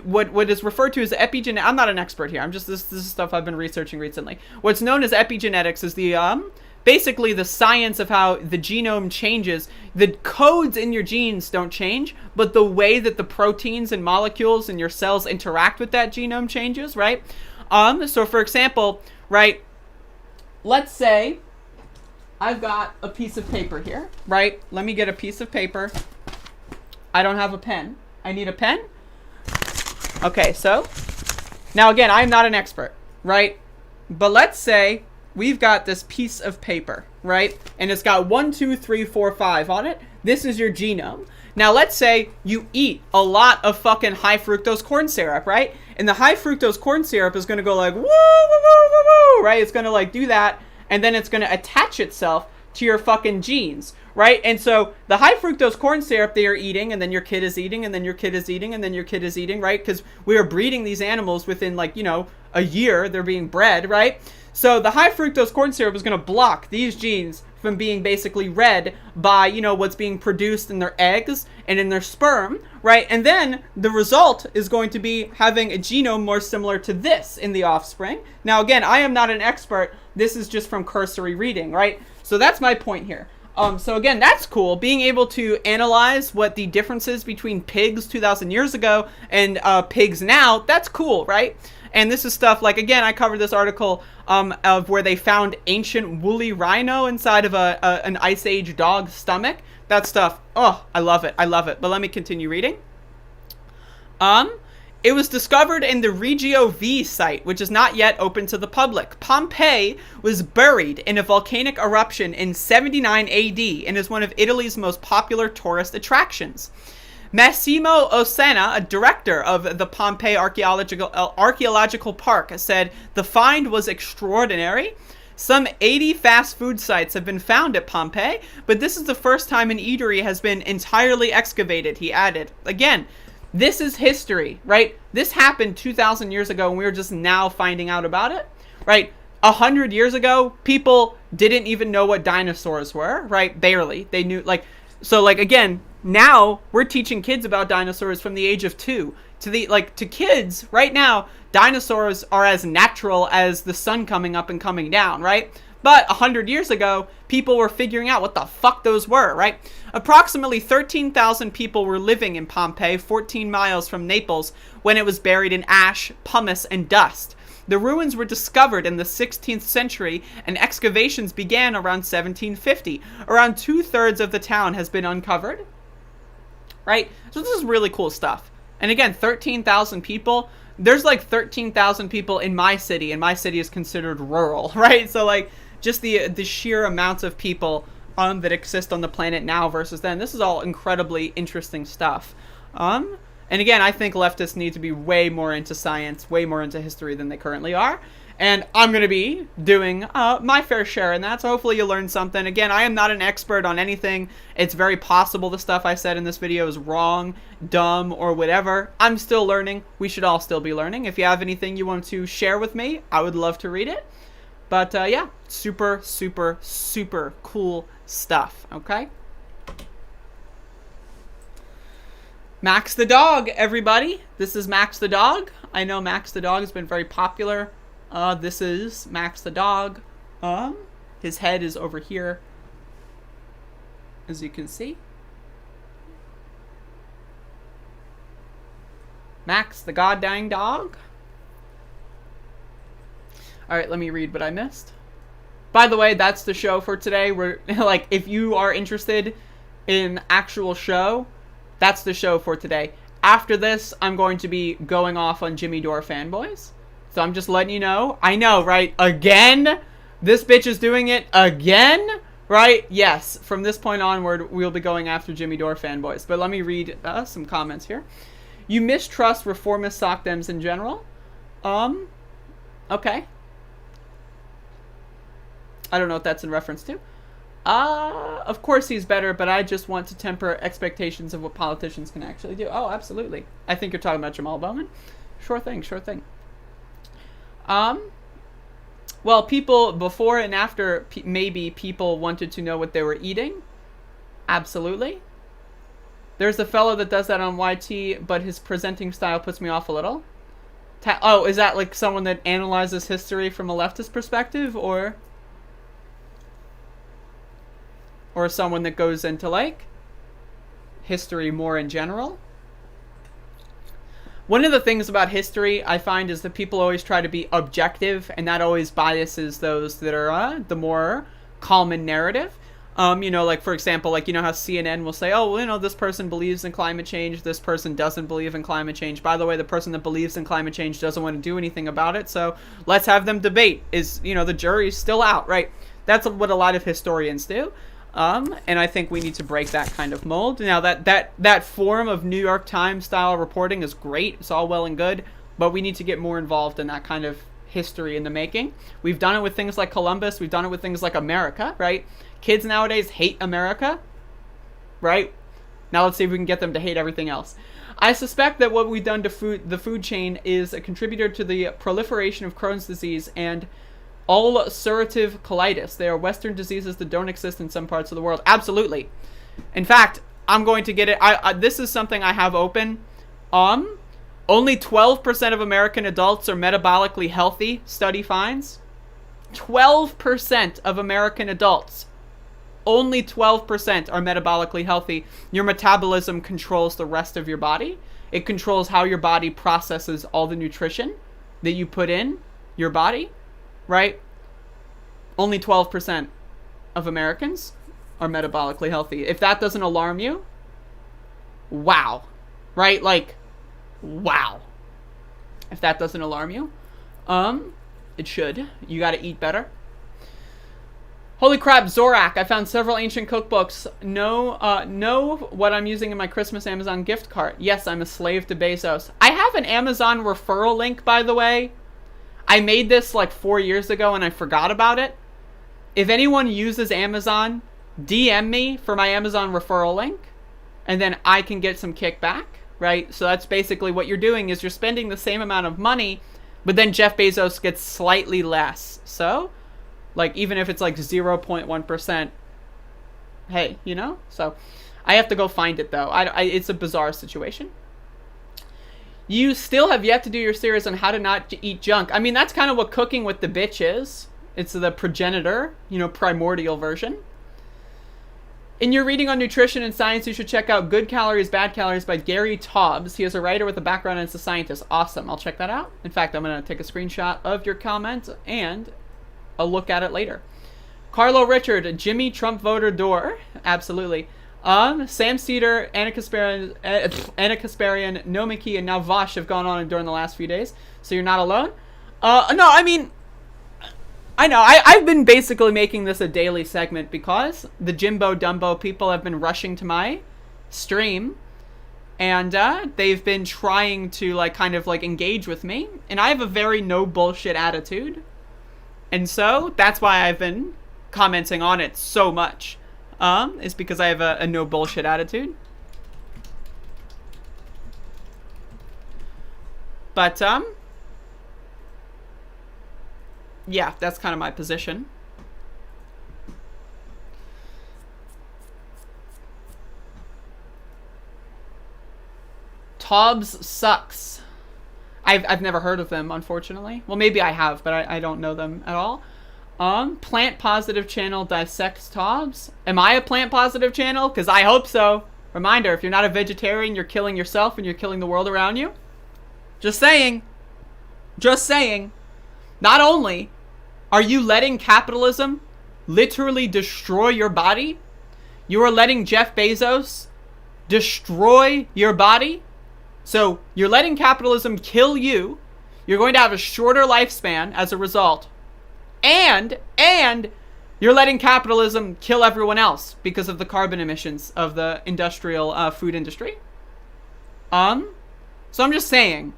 What is referred to as epigenetics. I'm not an expert here. This is stuff I've been researching recently. What's known as epigenetics is the basically the science of how the genome changes. The codes in your genes don't change, but the way that the proteins and molecules in your cells interact with that genome changes, right? So for example, right, let's say I've got a piece of paper here, right? Let me get a piece of paper. I don't have a pen. I need a pen. Okay, so now again, I'm not an expert, right? But let's say we've got this piece of paper, right? And it's got 1, 2, 3, 4, 5 on it. This is your genome. Now, let's say you eat a lot of fucking high fructose corn syrup, right? And the high fructose corn syrup is going to go like, woo, woo, woo, woo, woo, right? It's going to like do that. And then it's going to attach itself to your fucking genes, right? And so the high fructose corn syrup that you're eating, and then your kid is eating, and then your kid is eating, and then your kid is eating, right? Because we are breeding these animals within like, a year, they're being bred, right? So the high fructose corn syrup is going to block these genes from being basically read by, what's being produced in their eggs and in their sperm, right? And then the result is going to be having a genome more similar to this in the offspring. Now, again, I am not an expert. This is just from cursory reading, right? So that's my point here. So again, that's cool. Being able to analyze what the differences between pigs 2,000 years ago and pigs now, that's cool, right? And this is stuff like, again, I covered this article of where they found ancient woolly rhino inside of an Ice Age dog's stomach. That stuff, oh, I love it. I love it. But let me continue reading. It was discovered in the Regio V site, which is not yet open to the public. Pompeii was buried in a volcanic eruption in 79 AD and is one of Italy's most popular tourist attractions. Massimo Ossena, a director of the Pompeii Archaeological Park, said the find was extraordinary. Some 80 fast food sites have been found at Pompeii, but this is the first time an eatery has been entirely excavated, he added. Again, this is history, right? This happened 2,000 years ago, and we were just now finding out about it, right? 100 years ago, people didn't even know what dinosaurs were, right? Barely. They knew, again, now we're teaching kids about dinosaurs from the age of 2. To kids right now, dinosaurs are as natural as the sun coming up and coming down, right? But 100 years ago, people were figuring out what the fuck those were, right? Approximately 13,000 people were living in Pompeii, 14 miles from Naples, when it was buried in ash, pumice, and dust. The ruins were discovered in the 16th century, and excavations began around 1750. Around 2/3 of the town has been uncovered, right? So this is really cool stuff. And again, 13,000 people. There's like 13,000 people in my city, and my city is considered rural, right? So like just the sheer amounts of people that exist on the planet now versus then. This is all incredibly interesting stuff. And again, I think leftists need to be way more into science, way more into history than they currently are. And I'm going to be doing my fair share in that, so hopefully you learned something. Again, I am not an expert on anything. It's very possible the stuff I said in this video is wrong, dumb, or whatever. I'm still learning. We should all still be learning. If you have anything you want to share with me, I would love to read it. But yeah, super, super, super cool stuff, okay? Max the dog, everybody. This is Max the dog. I know Max the dog has been very popular. This is Max the dog. His head is over here, as you can see. Max the goddamn dog. Alright, let me read what I missed. By the way, that's the show for today. We're like, if you are interested in actual show, that's the show for today. After this, I'm going to be going off on Jimmy Dore fanboys. So I'm just letting you know. I know, right? Again? This bitch is doing it again? Right? Yes. From this point onward, we'll be going after Jimmy Dore fanboys. But let me read some comments here. You mistrust reformist sockdems in general? Okay. I don't know what that's in reference to. Of course he's better, but I just want to temper expectations of what politicians can actually do. Oh, absolutely. I think you're talking about Jamal Bowman. Sure thing, sure thing. Well, people before and after, maybe people wanted to know what they were eating, Absolutely. There's a fellow that does that on YT, but his presenting style puts me off a little. Oh, is that like someone that analyzes history from a leftist perspective, or someone that goes into like history more in general? One of the things about history I find is that people always try to be objective, and that always biases those that are the more common narrative. You know, like, for example, like, you know how CNN will say, oh, well, you know, this person believes in climate change, this person doesn't believe in climate change. By the way, the person that believes in climate change doesn't want to do anything about it, so let's have them debate. Is, you know, the jury's still out, right? That's what a lot of historians do. And I think we need to break that kind of mold. Now, that form of New York Times style reporting is great. It's all well and good, but we need to get more involved in that kind of history in the making. We've done it with things like Columbus. We've done it with things like America, right? Kids nowadays hate America, right? Now let's see if we can get them to hate everything else. I suspect that what we've done to the food chain is a contributor to the proliferation of Crohn's disease and ulcerative colitis. They are Western diseases that don't exist in some parts of the world. Absolutely. In fact, I'm going to get it. This is something I have open. Only 12% of American adults are metabolically healthy, study finds. 12% of American adults. Only 12% are metabolically healthy. Your metabolism controls the rest of your body. It controls how your body processes all the nutrition that you put in your body, right? Only 12% of Americans are metabolically healthy. If that doesn't alarm you, wow, right? Like, wow. If that doesn't alarm you, it should. You got to eat better. Holy crap, Zorak. I found several ancient cookbooks. Know what I'm using in my Christmas Amazon gift cart. Yes, I'm a slave to Bezos. I have an Amazon referral link, by the way. I made this like 4 years ago and I forgot about it. If anyone uses Amazon, DM me for my Amazon referral link, and then I can get some kickback, right? So that's basically what you're doing, is you're spending the same amount of money, but then Jeff Bezos gets slightly less. So, like, even if it's like 0.1%, hey, you know? So I have to go find it, though. It's a bizarre situation. You still have yet to do your series on how to not eat junk. I mean, that's kind of what Cooking with the Bitch is. It's the progenitor, you know, primordial version. In your reading on nutrition and science, you should check out Good Calories, Bad Calories by Gary Taubes. He is a writer with a background as a scientist. Awesome. I'll check that out. In fact, I'm going to take a screenshot of your comment and I'll look at it later. Carlo Richard, Jimmy Trump voter door. Absolutely. Sam Cedar, Anna Kasparian, Nomiki, and now Vosh have gone on during the last few days. So you're not alone? No, I mean, I know. I've been basically making this a daily segment because the Jimbo Dumbo people have been rushing to my stream. And they've been trying to, like, kind of, like, engage with me. And I have a very no bullshit attitude. And so that's why I've been commenting on it so much. Is because I have a no bullshit attitude. But, yeah, that's kind of my position. Taubes sucks. I've never heard of them, unfortunately. Well, maybe I have, but I don't know them at all. Plant positive channel dissects Taubes. Am I a plant positive channel? Because I hope so. Reminder, if you're not a vegetarian, you're killing yourself and you're killing the world around you. Just saying. Just saying. Not only are you letting capitalism literally destroy your body, you are letting Jeff Bezos destroy your body. So you're letting capitalism kill you. You're going to have a shorter lifespan as a result. And you're letting capitalism kill everyone else because of the carbon emissions of the industrial food industry. So I'm just saying,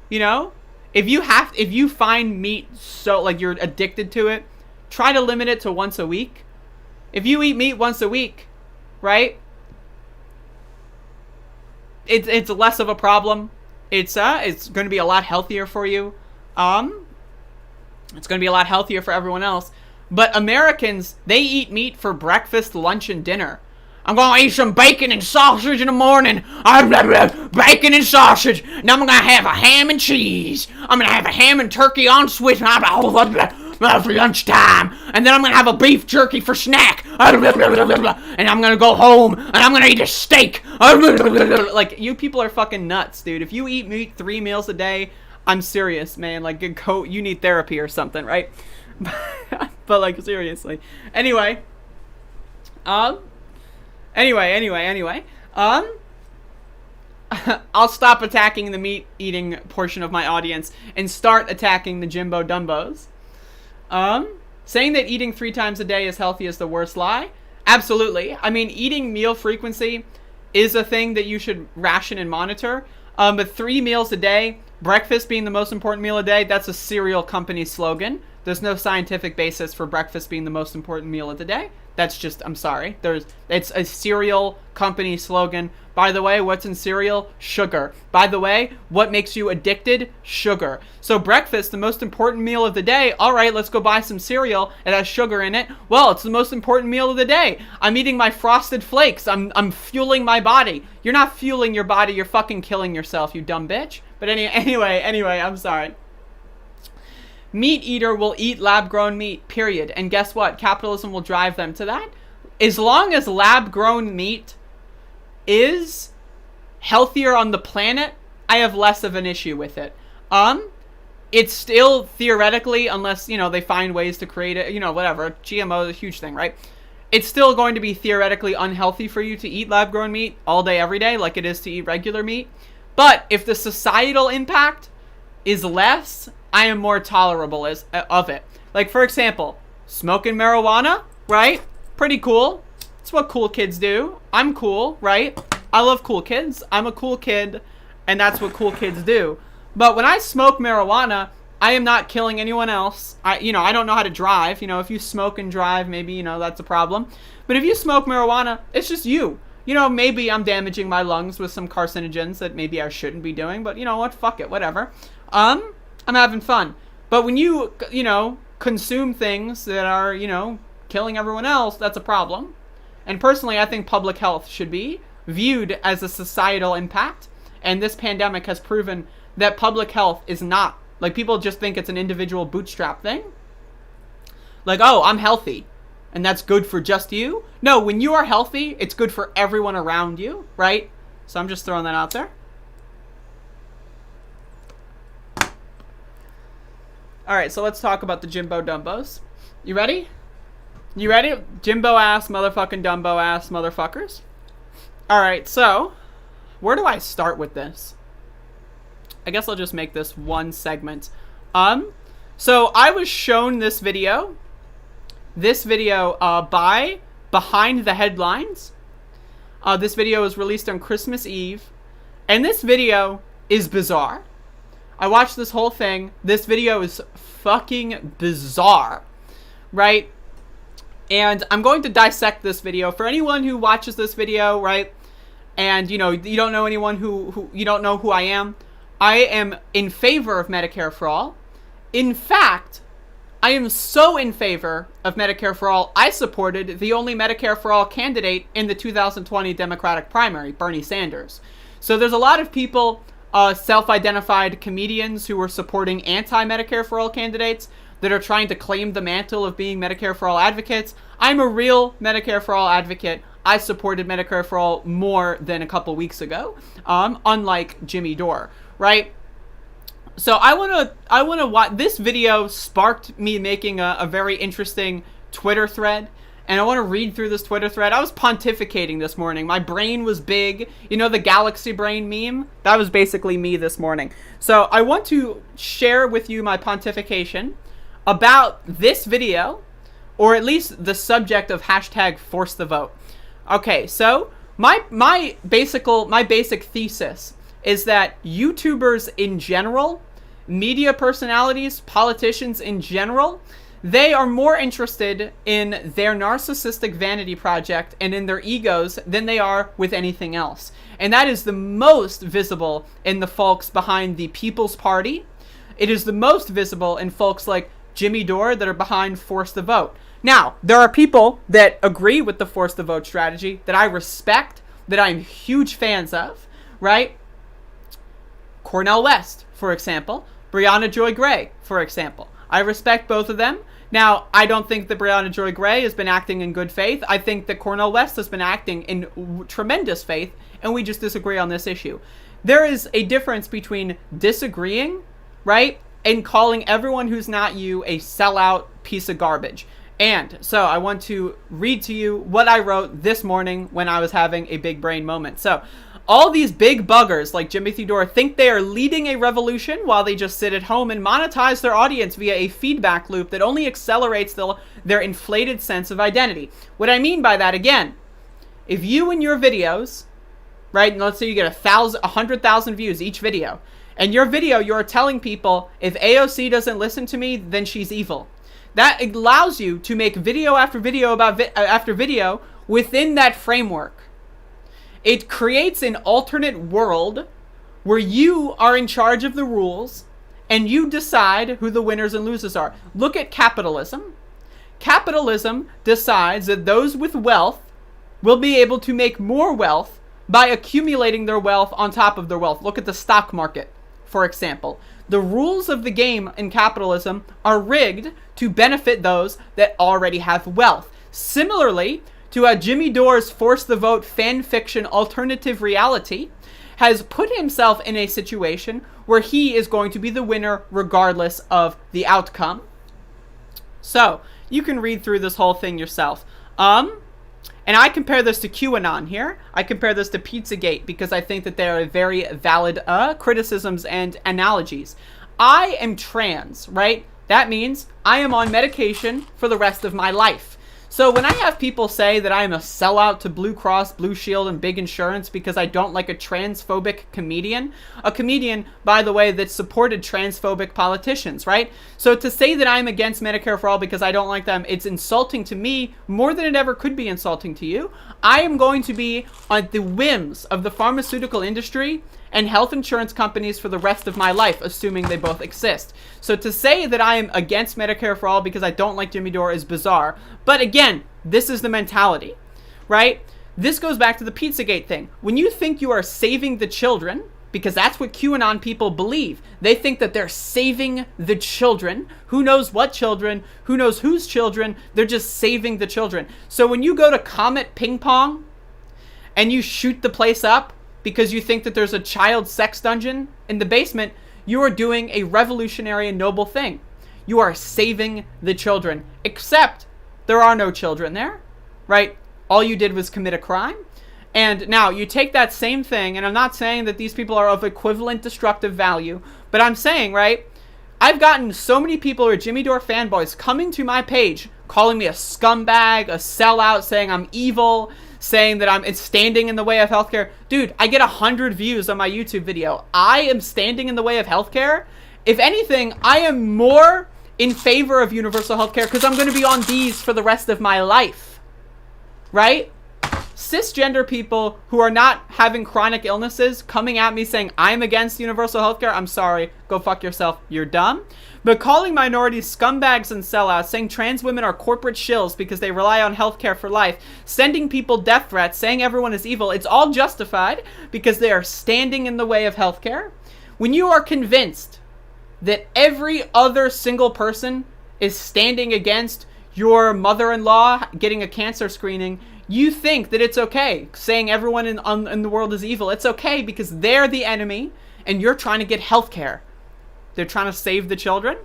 you know, if you find meat so, like, you're addicted to it, try to limit it to once a week. If you eat meat once a week, right? It's less of a problem. It's going to be a lot healthier for you. It's going to be a lot healthier for everyone else. But Americans, they eat meat for breakfast, lunch, and dinner. I'm going to eat some bacon and sausage in the morning. Bacon and sausage. Now I'm going to have a ham and cheese. I'm going to have a ham and turkey on Swiss for lunchtime. And then I'm going to have a beef jerky for snack. And I'm going to go home and I'm going to eat a steak. Like, you people are fucking nuts, dude. If you eat meat 3 meals a day, I'm serious, man. Like, you need therapy or something, right? But, like, seriously. Anyway. Anyway. I'll stop attacking the meat-eating portion of my audience and start attacking the Jimbo Dumbos. Saying that eating 3 times a day is healthy is the worst lie. Absolutely. I mean, eating meal frequency is a thing that you should ration and monitor. But 3 meals a day, breakfast being the most important meal a day, that's a cereal company slogan. There's no scientific basis for breakfast being the most important meal of the day. That's just, I'm sorry. It's a cereal company slogan. By the way, what's in cereal? Sugar. By the way, what makes you addicted? Sugar. So breakfast, the most important meal of the day. All right, let's go buy some cereal. It has sugar in it. Well, it's the most important meal of the day. I'm eating my Frosted Flakes. I'm fueling my body. You're not fueling your body. You're fucking killing yourself, you dumb bitch. But anyway, I'm sorry. Meat eater will eat lab-grown meat, period. And guess what? Capitalism will drive them to that. As long as lab-grown meat is healthier on the planet, I have less of an issue with it. It's still theoretically, unless, they find ways to create it, whatever. GMO is a huge thing, right? It's still going to be theoretically unhealthy for you to eat lab-grown meat all day, every day, like it is to eat regular meat. But if the societal impact is less, I am more tolerable of it. Like, for example, smoking marijuana, right? Pretty cool. It's what cool kids do. I'm cool, right? I love cool kids. I'm a cool kid, and that's what cool kids do. But when I smoke marijuana, I am not killing anyone else. I don't know how to drive. If you smoke and drive, maybe, that's a problem. But if you smoke marijuana, it's just you. Maybe I'm damaging my lungs with some carcinogens that maybe I shouldn't be doing, but you know what? Fuck it, whatever. I'm having fun. But when you consume things that are, killing everyone else, that's a problem. And personally, I think public health should be viewed as a societal impact. And this pandemic has proven that public health is not. Like, people just think it's an individual bootstrap thing. Like, oh, I'm healthy, and that's good for just you. No, when you are healthy, it's good for everyone around you, right? So I'm just throwing that out there. Alright, so let's talk about the Jimbo Dumbos. You ready? You ready? Jimbo ass, motherfucking Dumbo ass motherfuckers. Alright, so where do I start with this? I guess I'll just make this one segment. So I was shown this video. By Behind the Headlines. This video was released on Christmas Eve. And this video is bizarre. I watched this whole thing. This video is fucking bizarre, right? And I'm going to dissect this video. For anyone who watches this video, right, and, you don't know anyone who you don't know who I am in favor of Medicare for all. In fact, I am so in favor of Medicare for all, I supported the only Medicare for all candidate in the 2020 Democratic primary, Bernie Sanders. So there's a lot of people, self-identified comedians who are supporting anti-Medicare for all candidates that are trying to claim the mantle of being Medicare for all advocates. I'm a real Medicare for all advocate. I supported Medicare for all more than a couple weeks ago, unlike Jimmy Dore, right? So I want to watch. This video sparked me making a very interesting Twitter thread. And I want to read through this Twitter thread. I was pontificating this morning. My brain was big. The galaxy brain meme? That was basically me this morning. So I want to share with you my pontification about this video, or at least the subject of hashtag force the vote. Okay, so my basic thesis is that YouTubers in general, media personalities, politicians in general, they are more interested in their narcissistic vanity project and in their egos than they are with anything else. And that is the most visible in the folks behind the People's Party. It is the most visible in folks like Jimmy Dore that are behind Force the Vote. Now, there are people that agree with the Force the Vote strategy that I respect, that I'm huge fans of, right? Cornel West, for example. Brianna Joy Gray, for example. I respect both of them. Now, I don't think that Brianna Joy Gray has been acting in good faith. I think that Cornel West has been acting in tremendous faith, and we just disagree on this issue. There is a difference between disagreeing, right, and calling everyone who's not you a sellout piece of garbage. And so I want to read to you what I wrote this morning when I was having a big brain moment. So all these big buggers like Jimmy Dore think they are leading a revolution while they just sit at home and monetize their audience via a feedback loop that only accelerates their inflated sense of identity. What I mean by that, again, if you in your videos, right, and let's say you get 100,000 views each video, and your video you're telling people, if AOC doesn't listen to me, then she's evil. That allows you to make video after video after video within that framework. It creates an alternate world where you are in charge of the rules and you decide who the winners and losers are. Look at capitalism. Capitalism decides that those with wealth will be able to make more wealth by accumulating their wealth on top of their wealth. Look at the stock market, for example. The rules of the game in capitalism are rigged to benefit those that already have wealth. Similarly, to how Jimmy Dore's Force the Vote fan fiction alternative reality has put himself in a situation where he is going to be the winner regardless of the outcome. So, you can read through this whole thing yourself. And I compare this to QAnon here. I compare this to Pizzagate because I think that they are very valid criticisms and analogies. I am trans, right? That means I am on medication for the rest of my life. So when I have people say that I am a sellout to Blue Cross, Blue Shield, and big insurance because I don't like a transphobic comedian, a comedian, by the way, that supported transphobic politicians, right? So to say that I'm against Medicare for All because I don't like them, it's insulting to me more than it ever could be insulting to you. I am going to be on the whims of the pharmaceutical industry and health insurance companies for the rest of my life, assuming they both exist. So to say that I am against Medicare for All because I don't like Jimmy Dore is bizarre. But again, this is the mentality, right? This goes back to the Pizzagate thing. When you think you are saving the children, because that's what QAnon people believe. They think that they're saving the children. Who knows what children? Who knows whose children? They're just saving the children. So when you go to Comet Ping Pong and you shoot the place up, because you think that there's a child sex dungeon in the basement, you are doing a revolutionary and noble thing. You are saving the children, except there are no children there, right? All you did was commit a crime. And now you take that same thing, and I'm not saying that these people are of equivalent destructive value, but I'm saying, right, I've gotten so many people who are Jimmy Dore fanboys coming to my page, calling me a scumbag, a sellout, saying I'm evil, saying that it's standing in the way of healthcare. Dude, I get 100 views on my YouTube video. I am standing in the way of healthcare. If anything, I am more in favor of universal healthcare because I'm going to be on these for the rest of my life, right? Cisgender people who are not having chronic illnesses coming at me saying I'm against universal healthcare, I'm sorry, go fuck yourself, you're dumb. But calling minorities scumbags and sellouts, saying trans women are corporate shills because they rely on healthcare for life, sending people death threats, saying everyone is evil, it's all justified because they are standing in the way of healthcare. When you are convinced that every other single person is standing against your mother-in-law getting a cancer screening, you think that it's okay saying everyone in the world is evil. It's okay because they're the enemy and you're trying to get healthcare. They're trying to save the children.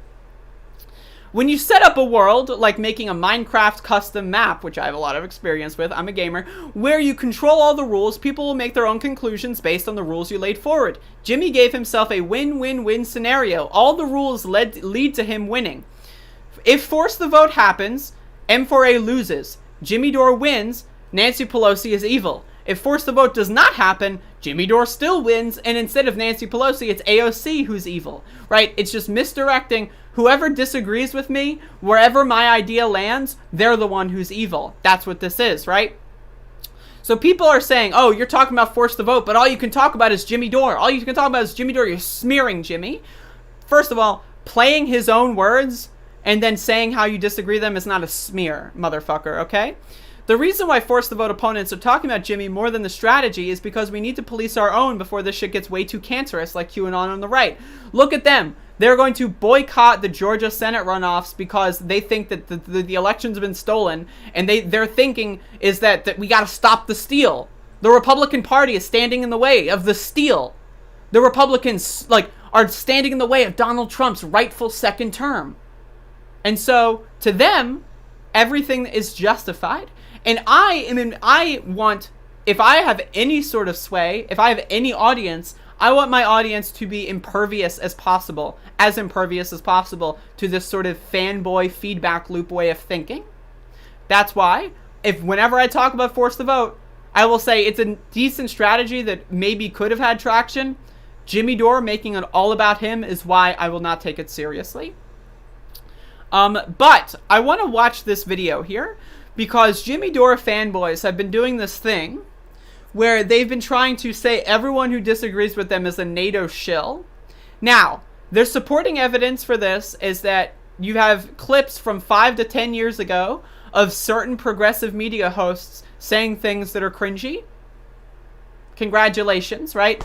When you set up a world like making a Minecraft custom map, which I have a lot of experience with, I'm a gamer, where you control all the rules, people will make their own conclusions based on the rules you laid forward. Jimmy gave himself a win-win-win scenario. All the rules lead to him winning. If Force the Vote happens, M4A loses. Jimmy Dore wins, Nancy Pelosi is evil. If Force the Vote does not happen, Jimmy Dore still wins, and instead of Nancy Pelosi, it's AOC who's evil, right? It's just misdirecting. Whoever disagrees with me, wherever my idea lands, they're the one who's evil. That's what this is, right? So people are saying, oh, you're talking about Force the Vote, but all you can talk about is Jimmy Dore. All you can talk about is Jimmy Dore. You're smearing Jimmy. First of all, playing his own words and then saying how you disagree with them is not a smear, motherfucker, okay? The reason why force the vote opponents are talking about Jimmy more than the strategy is because we need to police our own before this shit gets way too cancerous, like QAnon on the right. Look at them. They're going to boycott the Georgia Senate runoffs because they think that the election's been stolen, and their thinking is that we got to stop the steal. The Republican Party is standing in the way of the steal. The Republicans, are standing in the way of Donald Trump's rightful second term. And so, to them, everything is justified. And I want, if I have any sort of sway, if I have any audience, I want my audience to be impervious as possible to this sort of fanboy feedback loop way of thinking. That's why, whenever I talk about force the vote, I will say it's a decent strategy that maybe could have had traction. Jimmy Dore making it all about him is why I will not take it seriously. But I want to watch this video here because Jimmy Dore fanboys have been doing this thing where they've been trying to say everyone who disagrees with them is a NATO shill. Now, their supporting evidence for this is that you have clips from 5 to 10 years ago of certain progressive media hosts saying things that are cringy. Congratulations, right?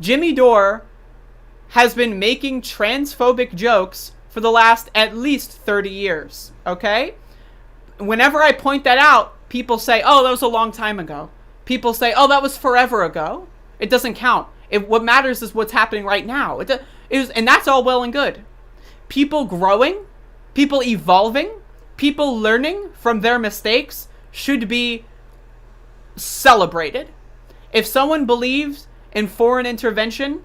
Jimmy Dore has been making transphobic jokes for the last at least 30 years, okay? Whenever I point that out, people say, oh, that was a long time ago. People say, oh, that was forever ago. It doesn't count. What matters is what's happening right now. And that's all well and good. People growing, people evolving, people learning from their mistakes should be celebrated. If someone believes in foreign intervention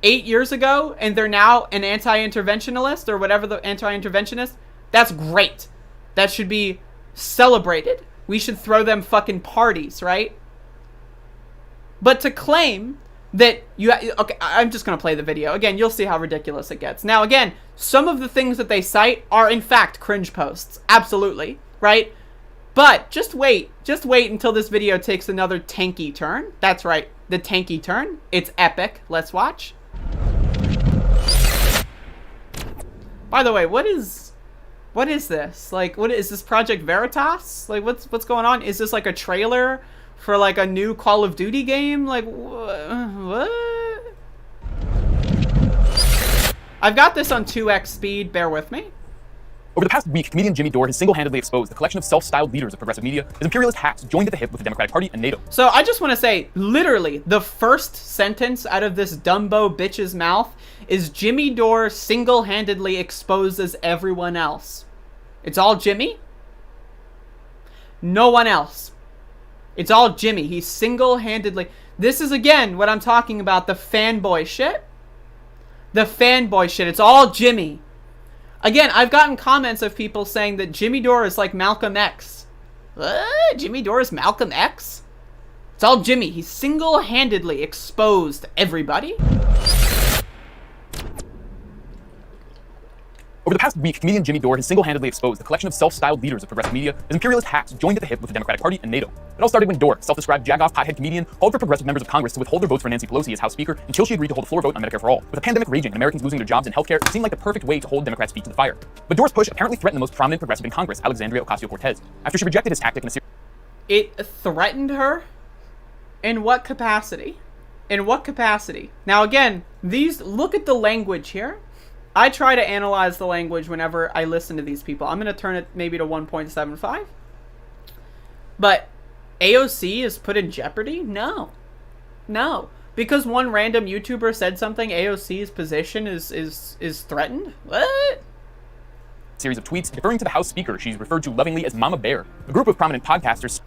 8 years ago and they're now an anti-interventionalist or whatever the anti-interventionist, that's great. That should be celebrated. We should throw them fucking parties, right? But to claim that okay, I'm just going to play the video. Again, you'll see how ridiculous it gets. Now, again, some of the things that they cite are in fact cringe posts. Absolutely, right? But just wait until this video takes another tanky turn. That's right, the tanky turn. It's epic. Let's watch. By the way, what is this? Like, what is this, Project Veritas? Like, what's going on? Is this like a trailer for like a new Call of Duty game? Like, what? I've got this on 2x speed. Bear with me. Over the past week, comedian Jimmy Dore has single-handedly exposed the collection of self-styled leaders of progressive media as imperialist hacks joined at the hip with the Democratic Party and NATO. So I just want to say, literally, the first sentence out of this Dumbo bitch's mouth is Jimmy Dore single-handedly exposes everyone else. It's all Jimmy. No one else. It's all Jimmy. He's single-handedly... This is, again, what I'm talking about, the fanboy shit. The fanboy shit. It's all Jimmy. Again, I've gotten comments of people saying that Jimmy Dore is like Malcolm X. What? Jimmy Dore is Malcolm X? It's all Jimmy. He single-handedly exposed everybody. Over the past week, comedian Jimmy Dore has single-handedly exposed the collection of self-styled leaders of progressive media as imperialist hacks joined at the hip with the Democratic Party and NATO. It all started when Dore, self-described jagoff pothead comedian, called for progressive members of Congress to withhold their votes for Nancy Pelosi as House Speaker until she agreed to hold a floor vote on Medicare for all. With a pandemic raging and Americans losing their jobs and healthcare, it seemed like the perfect way to hold Democrats' feet to the fire. But Dore's push apparently threatened the most prominent progressive in Congress, Andrea Ocasio-Cortez, after she rejected his tactic in a series. It threatened her? In what capacity? In what capacity? Now again, look at the language here. I try to analyze the language whenever I listen to these people. I'm going to turn it maybe to 1.75. But AOC is put in jeopardy? No. No. Because one random YouTuber said something, AOC's position is threatened? What? Series of tweets referring to the House Speaker she's referred to lovingly as Mama Bear. A group of prominent podcasters.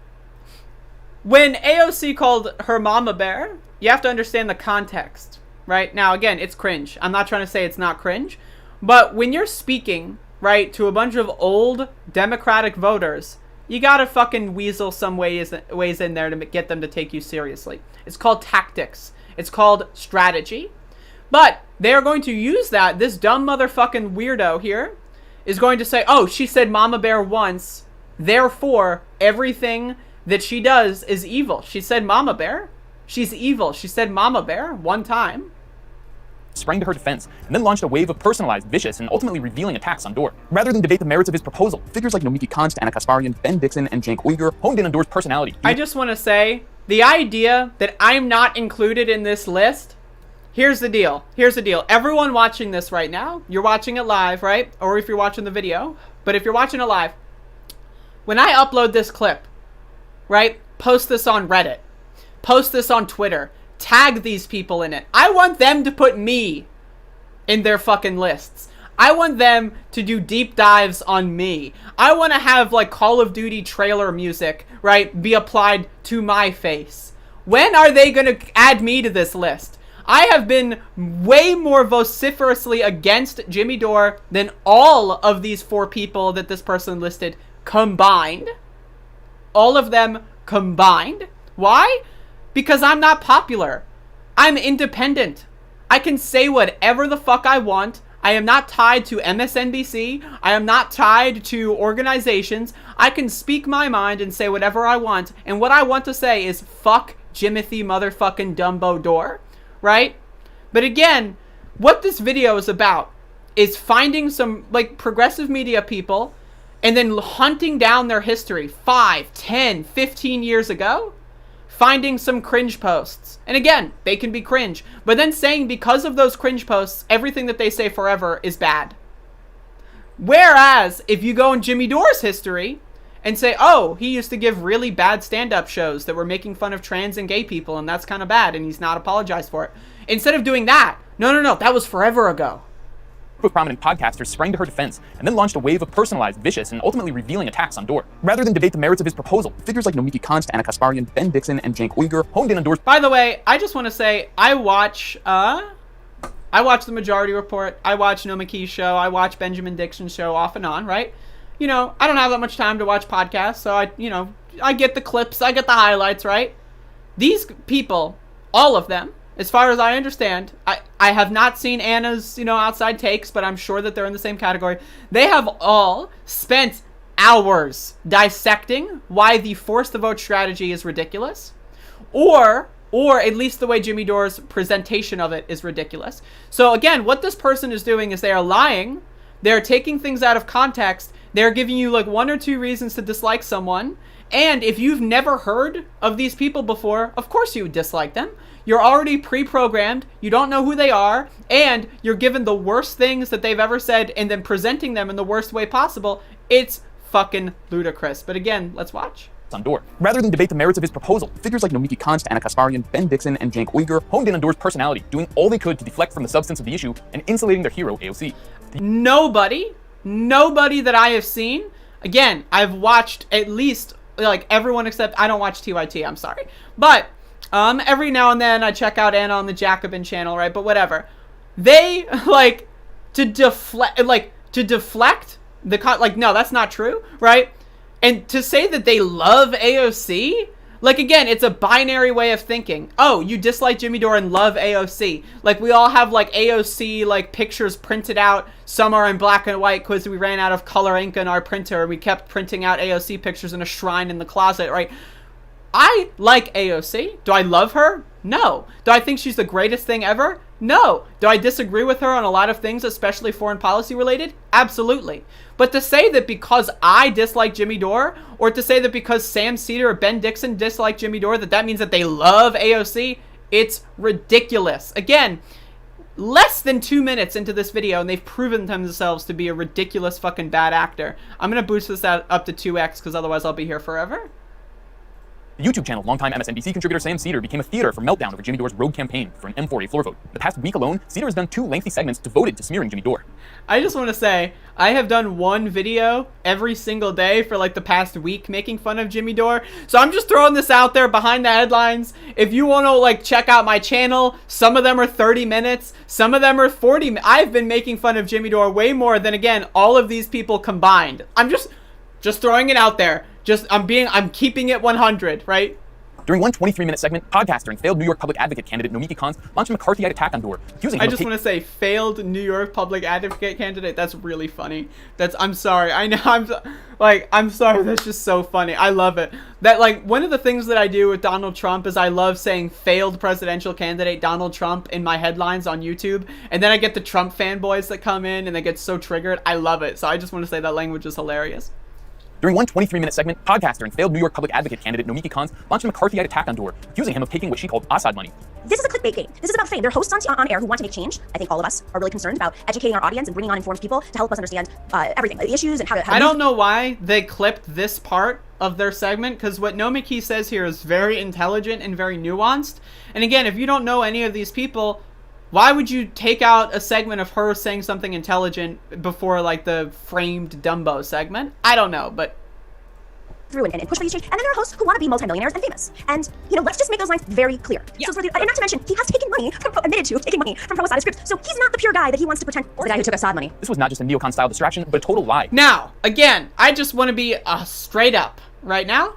When AOC called her Mama Bear, you have to understand the context. Right? Now, again, it's cringe. I'm not trying to say it's not cringe. But when you're speaking, right, to a bunch of old Democratic voters, you gotta fucking weasel some ways in there to get them to take you seriously. It's called tactics. It's called strategy. But they are going to use that. This dumb motherfucking weirdo here is going to say, oh, she said Mama Bear once, therefore everything that she does is evil. She said Mama Bear. She's evil. She said Mama Bear one time. sprang to her defense, and then launched a wave of personalized, vicious, and ultimately revealing attacks on Dor. Rather than debate the merits of his proposal, figures like Nomiki Konst, Anna Kasparian, Ben Dixon, and Cenk Uygur honed in on Dor's personality. I just want to say, the idea that I'm not included in this list, here's the deal. Here's the deal. Everyone watching this right now, you're watching it live, right? Or if you're watching the video, but if you're watching it live, when I upload this clip, right, post this on Reddit, post this on Twitter, tag these people in it, I want them to put me in their fucking lists. I want them to do deep dives on me. I want to have like Call of Duty trailer music, right, be applied to my face. When are they going to add me to this list? I have been way more vociferously against Jimmy Dore than all of these 4 people that this person listed combined. All of them combined. Why? Because I'm not popular. I'm independent. I can say whatever the fuck I want. I am not tied to MSNBC. I am not tied to organizations. I can speak my mind and say whatever I want. And what I want to say is fuck Jimothy motherfucking Dumbo Dore. Right? But again, what this video is about is finding some like progressive media people and then hunting down their history 5, 10, 15 years ago, finding some cringe posts. And again, they can be cringe, but then saying because of those cringe posts, everything that they say forever is bad. Whereas if you go in Jimmy Dore's history and say, oh, he used to give really bad stand-up shows that were making fun of trans and gay people, and that's kind of bad, and he's not apologized for it. Instead of doing that, no, that was forever ago. With prominent podcasters sprang to her defense, and then launched a wave of personalized, vicious, and ultimately revealing attacks on Dor. Rather than debate the merits of his proposal, figures like Nomiki Konst, Anna Kasparian, Ben Dixon, and Cenk Uygur honed in on Dor's... By the way, I just want to say, I watch The Majority Report, I watch Nomiki's show, I watch Benjamin Dixon's show off and on, right? You know, I don't have that much time to watch podcasts, so I get the clips, I get the highlights, right? These people, all of them, as far as I understand, I have not seen Anna's, outside takes, but I'm sure that they're in the same category. They have all spent hours dissecting why the force the vote strategy is ridiculous, or at least the way Jimmy Dore's presentation of it is ridiculous. So again, what this person is doing is they are lying. They're taking things out of context. They're giving you like 1 or 2 reasons to dislike someone. And if you've never heard of these people before, of course you would dislike them. You're already pre-programmed, you don't know who they are, and you're given the worst things that they've ever said and then presenting them in the worst way possible. It's fucking ludicrous. But again, let's watch. On Dor. Rather than debate the merits of his proposal, figures like Nomiki Konst, Anna Kasparian, Ben Dixon, and Cenk Uygur honed in on Dor's personality, doing all they could to deflect from the substance of the issue and insulating their hero, AOC. Nobody that I have seen, again, I've watched at least, like, everyone except, I don't watch TYT, I'm sorry. But, every now and then I check out Anna on the Jacobin channel, right? But whatever. They, to deflect the, no, that's not true, right? And to say that they love AOC, again, it's a binary way of thinking. Oh, you dislike Jimmy Dore and love AOC. We all have, AOC, pictures printed out. Some are in black and white because we ran out of color ink in our printer. We kept printing out AOC pictures in a shrine in the closet, right? I like AOC. Do I love her? No. Do I think she's the greatest thing ever? No. Do I disagree with her on a lot of things, especially foreign policy related? Absolutely. But to say that because I dislike Jimmy Dore, or to say that because Sam Cedar or Ben Dixon dislike Jimmy Dore, that means that they love AOC, it's ridiculous. Again, less than 2 minutes into this video, and they've proven themselves to be a ridiculous fucking bad actor. I'm going to boost this up to 2x, because otherwise I'll be here forever. The YouTube channel, longtime MSNBC contributor Sam Cedar became a theater for meltdown over Jimmy Dore's rogue campaign for an M4A floor vote. In the past week alone, Cedar has done 2 lengthy segments devoted to smearing Jimmy Dore. I just want to say, I have done 1 video every single day for the past week making fun of Jimmy Dore. So I'm just throwing this out there behind the headlines. If you want to check out my channel, some of them are 30 minutes, some of them are 40 minutes. I've been making fun of Jimmy Dore way more than, again, all of these people combined. I'm just throwing it out there. I'm keeping it 100, right? During one 23-minute segment, podcaster and failed New York public advocate candidate Nomiki Konst launched a McCarthyite attack on Dore, accusing him I just want to say, failed New York public advocate candidate. That's really funny. I'm sorry. I know. I'm sorry. That's just so funny. I love it. That, like, one of the things that I do with Donald Trump is I love saying failed presidential candidate Donald Trump in my headlines on YouTube. And then I get the Trump fanboys that come in and they get so triggered. I love it. So I just want to say that language is hilarious. During one 23-minute segment, podcaster and failed New York public advocate candidate Nomiki Konst launched a McCarthyite attack on Dore, accusing him of taking what she called Assad money. This is a clickbait game. This is about fame. There are hosts on air who want to make change. I think all of us are really concerned about educating our audience and bringing on informed people to help us understand everything, the issues and how to... I don't know why they clipped this part of their segment, because what Nomiki says here is very intelligent and very nuanced. And again, if you don't know any of these people, why would you take out a segment of her saying something intelligent before, like, the framed Dumbo segment? I don't know, but... through and push for these change. And then there are hosts who want to be multimillionaires and famous. And, you know, let's just make those lines very clear. Yeah. So, and not to mention, he has taken money, admitted to taking money from pro-Assad scripts. So he's not the pure guy that he wants to pretend, or the guy who took Assad money. This was not just a neocon-style distraction, but a total lie. Now, again, I just want to be straight up right now.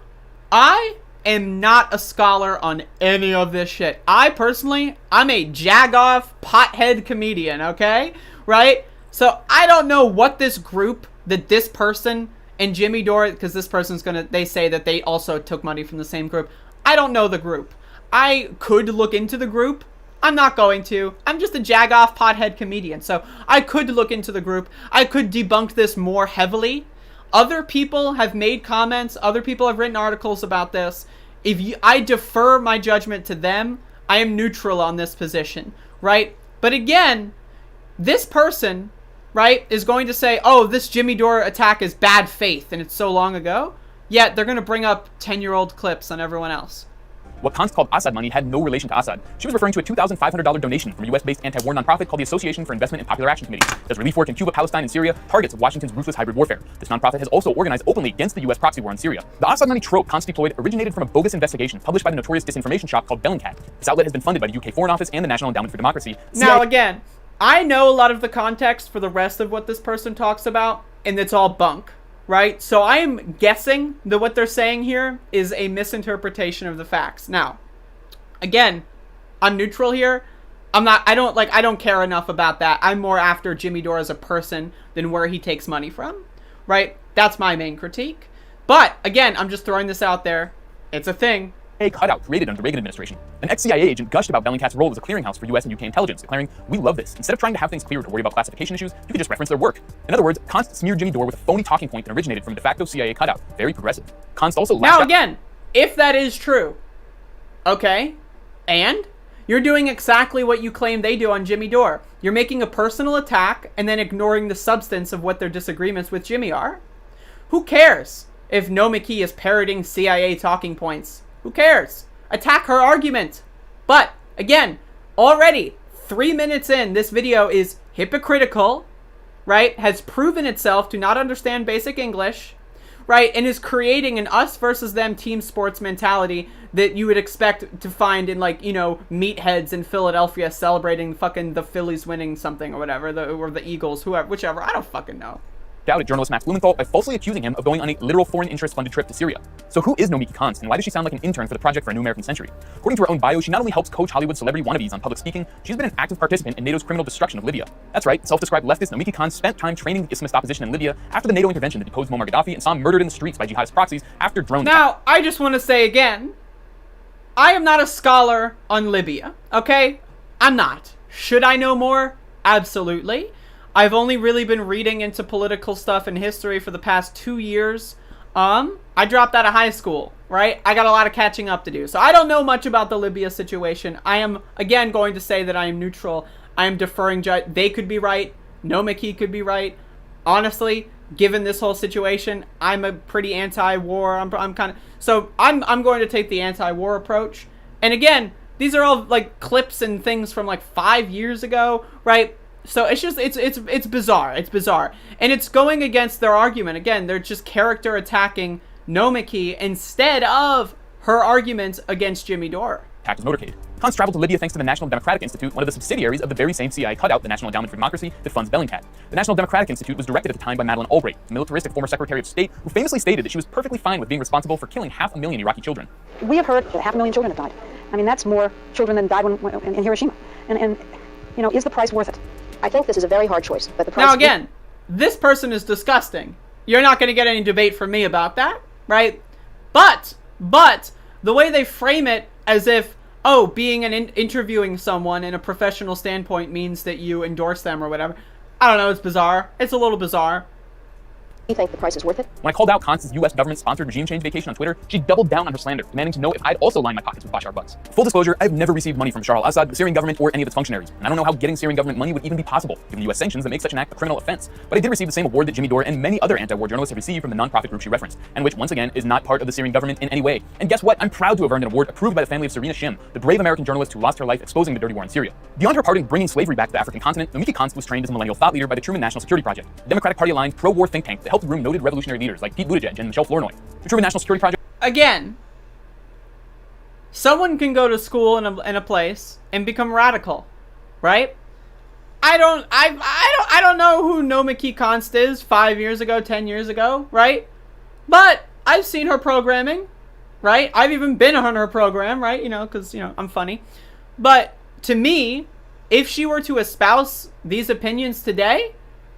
I am not a scholar on any of this shit. I'm a jag-off pothead comedian, okay? Right? So I don't know what this group that this person and Jimmy Dore, because this person's they say that they also took money from the same group. I don't know the group. I could look into the group. I'm not going to. I'm just a jag-off pothead comedian. So I could look into the group. I could debunk this more heavily. Other people have made comments. Other people have written articles about this. I defer my judgment to them. I am neutral on this position, right? But again, this person, right, is going to say, oh, this Jimmy Dore attack is bad faith and it's so long ago. Yet they're going to bring up 10-year-old clips on everyone else. What Konst called Assad money had no relation to Assad. She was referring to a $2,500 donation from a US-based anti-war nonprofit called the Association for Investment in Popular Action Committee. Does relief work in Cuba, Palestine, and Syria, targets of Washington's ruthless hybrid warfare. This nonprofit has also organized openly against the US proxy war in Syria. The Assad money trope Konst deployed originated from a bogus investigation published by the notorious disinformation shop called Bellingcat. This outlet has been funded by the UK Foreign Office and the National Endowment for Democracy. Now again, I know a lot of the context for the rest of what this person talks about, and it's all bunk, right? So I am guessing that what they're saying here is a misinterpretation of the facts. Now, again, I'm neutral here. I don't care enough about that. I'm more after Jimmy Dore as a person than where he takes money from, right? That's my main critique. But again, I'm just throwing this out there. It's a thing. A cutout created under the Reagan administration. An ex-CIA agent gushed about Bellingcat's role as a clearinghouse for US and UK intelligence, declaring, "We love this. Instead of trying to have things cleared or worry about classification issues, you can just reference their work." In other words, Konst smeared Jimmy Dore with a phony talking point that originated from a de facto CIA cutout. Very progressive. Konst also now again, if that is true, okay, and you're doing exactly what you claim they do on Jimmy Dore. You're making a personal attack and then ignoring the substance of what their disagreements with Jimmy are. Who cares if Nomiki is parroting CIA talking points? Who cares? Attack her argument. But, again, already 3 minutes in, this video is hypocritical, right? Has proven itself to not understand basic English, right? And is creating an us versus them team sports mentality that you would expect to find in, like, you know, meatheads in Philadelphia celebrating fucking the Phillies winning something or whatever, or the Eagles, whoever, whichever. I don't fucking know. Doubted journalist Max Blumenthal by falsely accusing him of going on a literal foreign interest-funded trip to Syria. So who is Nomiki Konst, and why does she sound like an intern for the Project for a New American Century? According to her own bio, she not only helps coach Hollywood celebrity wannabes on public speaking, she's been an active participant in NATO's criminal destruction of Libya. That's right, self-described leftist Nomiki Konst spent time training the Islamist opposition in Libya after the NATO intervention that deposed Muammar Gaddafi and saw him murdered in the streets by jihadist proxies after drone attacks. Now, I just want to say again, I am not a scholar on Libya, okay? I'm not. Should I know more? Absolutely. I've only really been reading into political stuff and history for the past 2 years. I dropped out of high school, right? I got a lot of catching up to do. So I don't know much about the Libya situation. I am, again, going to say that I am neutral. I am deferring. They could be right. Nomiki could be right. Honestly, given this whole situation, I'm a pretty anti-war. I'm kind of... So I'm going to take the anti-war approach. And again, these are all, like, clips and things from, like, 5 years ago, right? So it's just, it's bizarre. It's bizarre. And it's going against their argument. Again, they're just character attacking Nomiki instead of her arguments against Jimmy Dore. Attacked his motorcade. Cons traveled to Libya thanks to the National Democratic Institute, one of the subsidiaries of the very same CIA cutout, the National Endowment for Democracy, that funds Bellingcat. The National Democratic Institute was directed at the time by Madeleine Albright, a militaristic former Secretary of State who famously stated that she was perfectly fine with being responsible for killing 500,000 Iraqi children. We have heard that 500,000 children have died. I mean, that's more children than died in Hiroshima. And you know, is the price worth it? I think this is a very hard choice. But the price now again, this person is disgusting. You're not going to get any debate from me about that, right? But the way they frame it as if, oh, being interviewing someone in a professional standpoint means that you endorse them or whatever. I don't know, it's bizarre. It's a little bizarre. You think the price is worth it? When I called out Constance's U.S. government-sponsored regime change vacation on Twitter, she doubled down on her slander, demanding to know if I'd also lined my pockets with Bashar bucks. Full disclosure, I've never received money from Bashar al-Assad, the Syrian government, or any of its functionaries, and I don't know how getting Syrian government money would even be possible, given U.S. sanctions that make such an act a criminal offense. But I did receive the same award that Jimmy Dore and many other anti-war journalists have received from the non-profit group she referenced, and which, once again, is not part of the Syrian government in any way. And guess what? I'm proud to have earned an award approved by the family of Serena Shim, the brave American journalist who lost her life exposing the dirty war in Syria. Beyond her part in bringing slavery back to the African continent, Nomiki Konst was trained as a millennial thought leader by the Truman National Security Project, a Democratic Party-aligned pro-war think tank that helped groom noted revolutionary leaders like Pete Buttigieg and Michelle Flournoy. The Truman National Security Project. Again, someone can go to school in a place and become radical, right? I don't know who Nomiki Konst is 5 years ago, 10 years ago, right? But I've seen her programming, right? I've even been on her program, right? You know, because, you know, I'm funny. But to me, if she were to espouse these opinions today,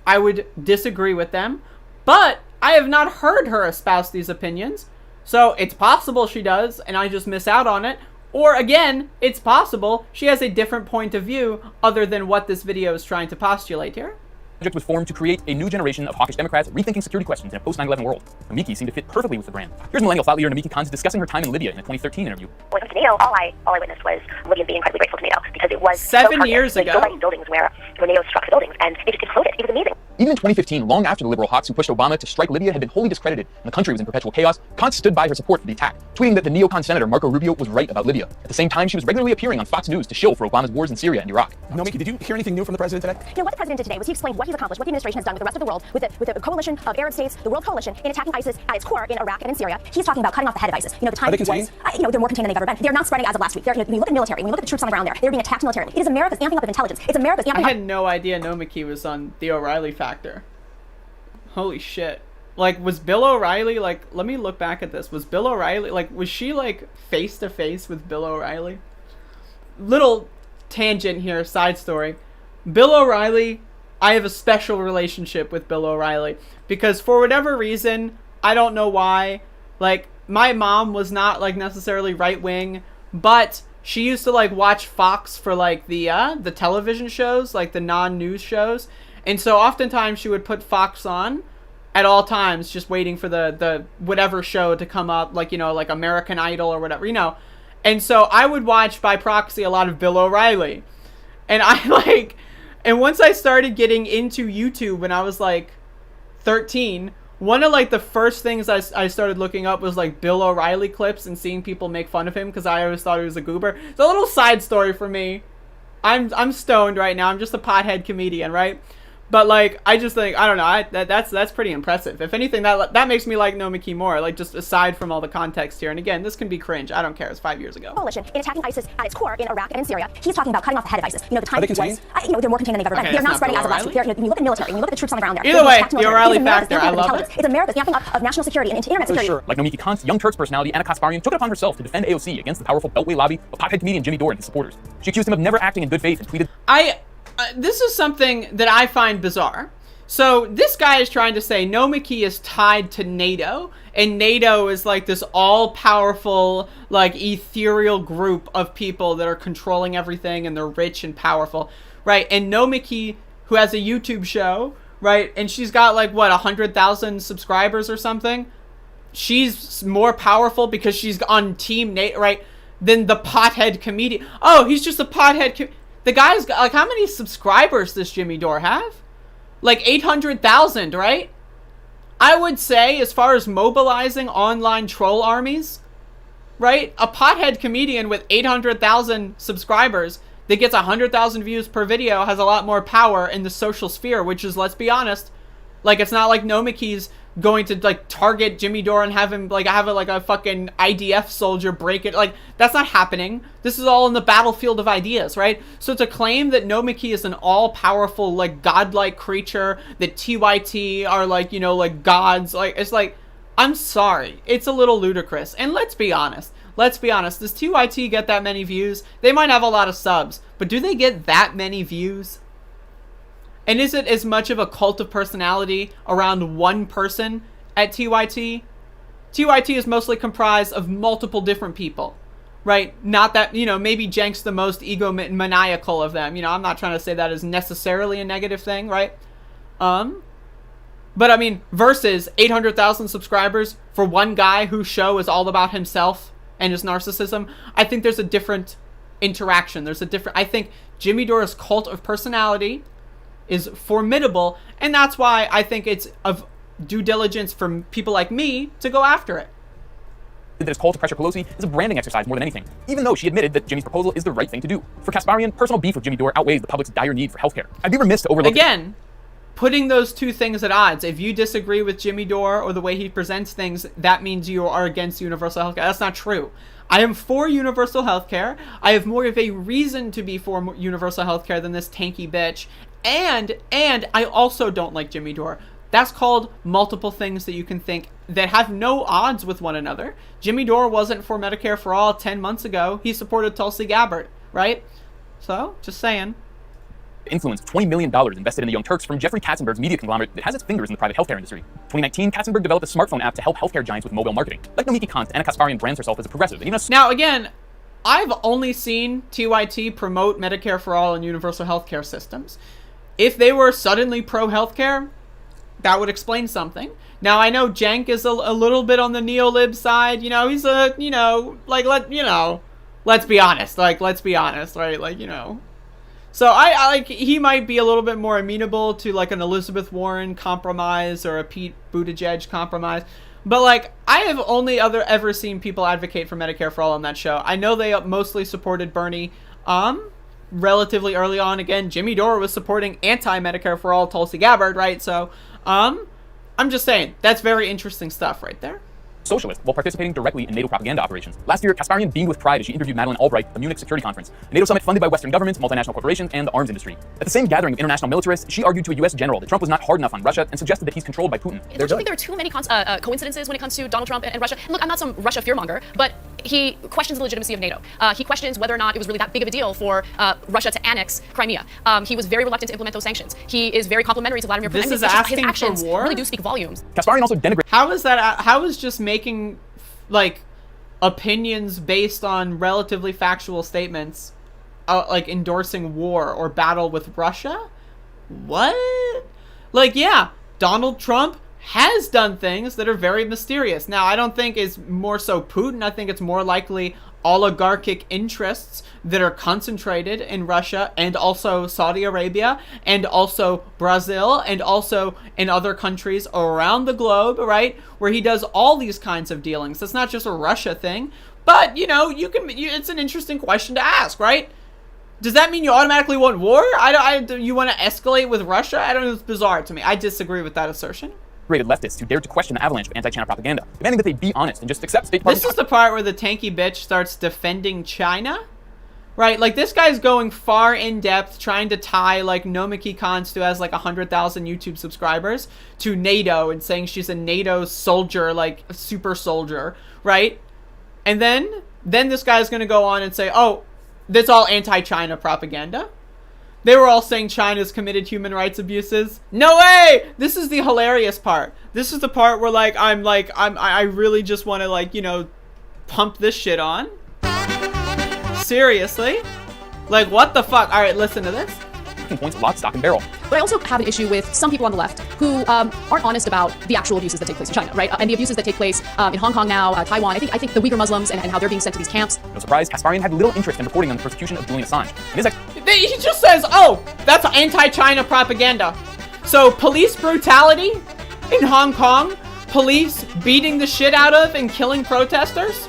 I would disagree with them. But I have not heard her espouse these opinions. So it's possible she does, and I just miss out on it. Or again, it's possible she has a different point of view other than what this video is trying to postulate here. The project was formed to create a new generation of hawkish Democrats rethinking security questions in a post-9/11 world. Nomiki seemed to fit perfectly with the brand. Here's millennial thought leader Nomiki Konst discussing her time in Libya in a 2013 interview. When it comes to NATO, all I witnessed was Libyans being incredibly grateful to NATO because it was 7 years ago. Go by buildings where NATO struck the buildings and it just exploded. It was amazing. Even in 2015, long after the liberal hawks who pushed Obama to strike Libya had been wholly discredited and the country was in perpetual chaos, Konst stood by her support for the attack, tweeting that the neocon senator Marco Rubio was right about Libya. At the same time, she was regularly appearing on Fox News to shill for Obama's wars in Syria and Iraq. Nomiki, did you hear anything new from the president today? You know, what the president did today was he explained what he's accomplished, what the administration has done with the rest of the world, with a coalition of Arab states, the world coalition, in attacking ISIS at its core in Iraq and in Syria. He's talking about cutting off the head of ISIS. You know, the time Are they contained? they're more contained than they've ever been. They're not spreading as of last week. When you look at the military, when you look at the troops on the ground there, they're being attacked militarily. It is America's amping up of intelligence. It's America's amping up. I had no idea Nomiki was on the O'Reilly Factor. Holy shit. Like, was Bill O'Reilly, like, let me look back at this. Was Bill O'Reilly, like, was she, like, face-to-face with Bill O'Reilly? Little tangent here, side story. Bill O'Reilly, I have a special relationship with Bill O'Reilly. Because for whatever reason, I don't know why, like, my mom was not, like, necessarily right-wing, but she used to, like, watch Fox for, like, the television shows, like, the non-news shows. And so oftentimes she would put Fox on at all times, just waiting for the whatever show to come up, like, you know, like American Idol or whatever, you know. And so I would watch by proxy a lot of Bill O'Reilly. And and once I started getting into YouTube when I was like 13, one of like the first things I started looking up was like Bill O'Reilly clips and seeing people make fun of him because I always thought he was a goober. It's a little side story for me. I'm stoned right now. I'm just a pothead comedian, right? But, like, I just think, I don't know, that's pretty impressive. If anything, that makes me like Nomiki more, like, just aside from all the context here. And again, this can be cringe. I don't care. It's 5 years ago. Coalition in attacking ISIS at its core in Iraq and in Syria. He's talking about cutting off the head of ISIS. You know, the time Are they contained? they're more contained than they've ever been. They're not spreading as of last week. When you look at the military, when you look at the troops on the ground there. Either way, the O'Reilly Factor, I love it. It's America's amping up of national security and internet security. Sure. Like Nomiki Konst, Young Turks personality Anna Kasparian took it upon herself to defend AOC against the powerful Beltway lobby of pothead comedian Jimmy Dore and his supporters. She accused him of never acting in good faith and tweeted, this is something that I find bizarre. So this guy is trying to say Nomiki is tied to NATO, and NATO is like this all-powerful, like, ethereal group of people that are controlling everything, and they're rich and powerful, right? And Nomiki, who has a YouTube show, right, and she's got, like, what, 100,000 subscribers or something? She's more powerful because she's on Team NATO, right, than the pothead comedian. Oh, he's just a pothead the guy's got, like, how many subscribers does Jimmy Dore have? Like 800,000, right? I would say, as far as mobilizing online troll armies, right? A pothead comedian with 800,000 subscribers that gets 100,000 views per video has a lot more power in the social sphere, which is, let's be honest, like, it's not like Nomiki's going to like target Jimmy Dore and have him like have a fucking IDF soldier break it. Like, that's not happening. This is all in the battlefield of ideas, right? So to claim that Nomiki is an all-powerful, like, godlike creature, that TYT are like, you know, like gods, like, it's like, I'm sorry, it's a little ludicrous. And let's be honest, does TYT get that many views? They might have a lot of subs, but do they get that many views? And is it as much of a cult of personality around one person at TYT? TYT is mostly comprised of multiple different people, right? Not that, you know, maybe Jenk's the most egomaniacal of them. You know, I'm not trying to say that is necessarily a negative thing, right? But I mean, versus 800,000 subscribers for one guy whose show is all about himself and his narcissism, I think there's a different interaction. I think Jimmy Dore's cult of personality is formidable, and that's why I think it's of due diligence for people like me to go after it. That his call to pressure Pelosi is a branding exercise more than anything, even though she admitted that Jimmy's proposal is the right thing to do. For Kasparian, personal beef with Jimmy Dore outweighs the public's dire need for healthcare. I'd be remiss to overlook... Again, putting those two things at odds. If you disagree with Jimmy Dore or the way he presents things, that means you are against universal healthcare. That's not true. I am for universal healthcare. I have more of a reason to be for universal healthcare than this tanky bitch. And I also don't like Jimmy Dore. That's called multiple things that you can think that have no odds with one another. Jimmy Dore wasn't for Medicare for All 10 months ago. He supported Tulsi Gabbard, right? So, just saying. Influence $20 million invested in the Young Turks from Jeffrey Katzenberg's media conglomerate that has its fingers in the private healthcare industry. 2019, Katzenberg developed a smartphone app to help healthcare giants with mobile marketing. Like Nomiki Kant, Anna Kasparian brands herself as a progressive. Now, again, I've only seen TYT promote Medicare for All and universal healthcare systems. If they were suddenly pro-healthcare, that would explain something. Now, I know Jenk is a little bit on the neolib side. You know, he's a, you know, like, let's be honest. Like, let's be honest, right? Like, you know. So, I like, he might be a little bit more amenable to, like, an Elizabeth Warren compromise or a Pete Buttigieg compromise. But, like, I have only ever seen people advocate for Medicare for All on that show. I know they mostly supported Bernie. Relatively early on, again, Jimmy Dore was supporting anti-Medicare for All Tulsi Gabbard, right? So, I'm just saying, that's very interesting stuff right there. Socialist while participating directly in NATO propaganda operations. Last year, Kasparian beamed with pride as she interviewed Madeleine Albright at the Munich Security Conference, a NATO summit funded by Western governments, multinational corporations, and the arms industry. At the same gathering of international militarists, she argued to a U.S. general that Trump was not hard enough on Russia and suggested that he's controlled by Putin. Don't you think there are too many coincidences when it comes to Donald Trump and Russia? And look, I'm not some Russia fearmonger, but he questions the legitimacy of NATO. He questions whether or not it was really that big of a deal for Russia to annex Crimea. He was very reluctant to implement those sanctions. He is very complimentary to Vladimir Putin. This is asking his actions for war? really do speak volumes. Kasparian also denigrated... How is just making, like, opinions based on relatively factual statements, like endorsing war or battle with Russia? What? Like, yeah, Donald Trump has done things that are very mysterious. Now, I don't think it's more so Putin. I think it's more likely oligarchic interests that are concentrated in Russia and also Saudi Arabia and also Brazil and also in other countries around the globe, right? Where he does all these kinds of dealings. That's not just a Russia thing, but, you know, it's an interesting question to ask, right? Does that mean you automatically want war? You want to escalate with Russia? I don't know. It's bizarre to me. I disagree with that assertion. Leftists who dared to question the avalanche of anti-China propaganda, demanding that they be honest and just accept State Department... This is the part where the tanky bitch starts defending China, right? Like, this guy's going far in depth, trying to tie, like, Nomiki Konst, who has, like, 100,000 YouTube subscribers, to NATO and saying she's a NATO soldier, like, a super soldier, right? And then this guy's gonna go on and say, oh, that's all anti-China propaganda. They were all saying China's committed human rights abuses. No way! This is the hilarious part. This is the part where, like, I really just want to, like, you know, pump this shit on. Seriously? Like, what the fuck? All right, listen to this. Points lock, stock, and barrel. But I also have an issue with some people on the left who aren't honest about the actual abuses that take place in China, right? And the abuses that take place in Hong Kong now, Taiwan. I think the Uyghur Muslims and how they're being sent to these camps. No surprise, Kasparian had little interest in reporting on the persecution of Julian Assange. He just says, oh, that's anti-China propaganda. So police brutality in Hong Kong, police beating the shit out of and killing protesters,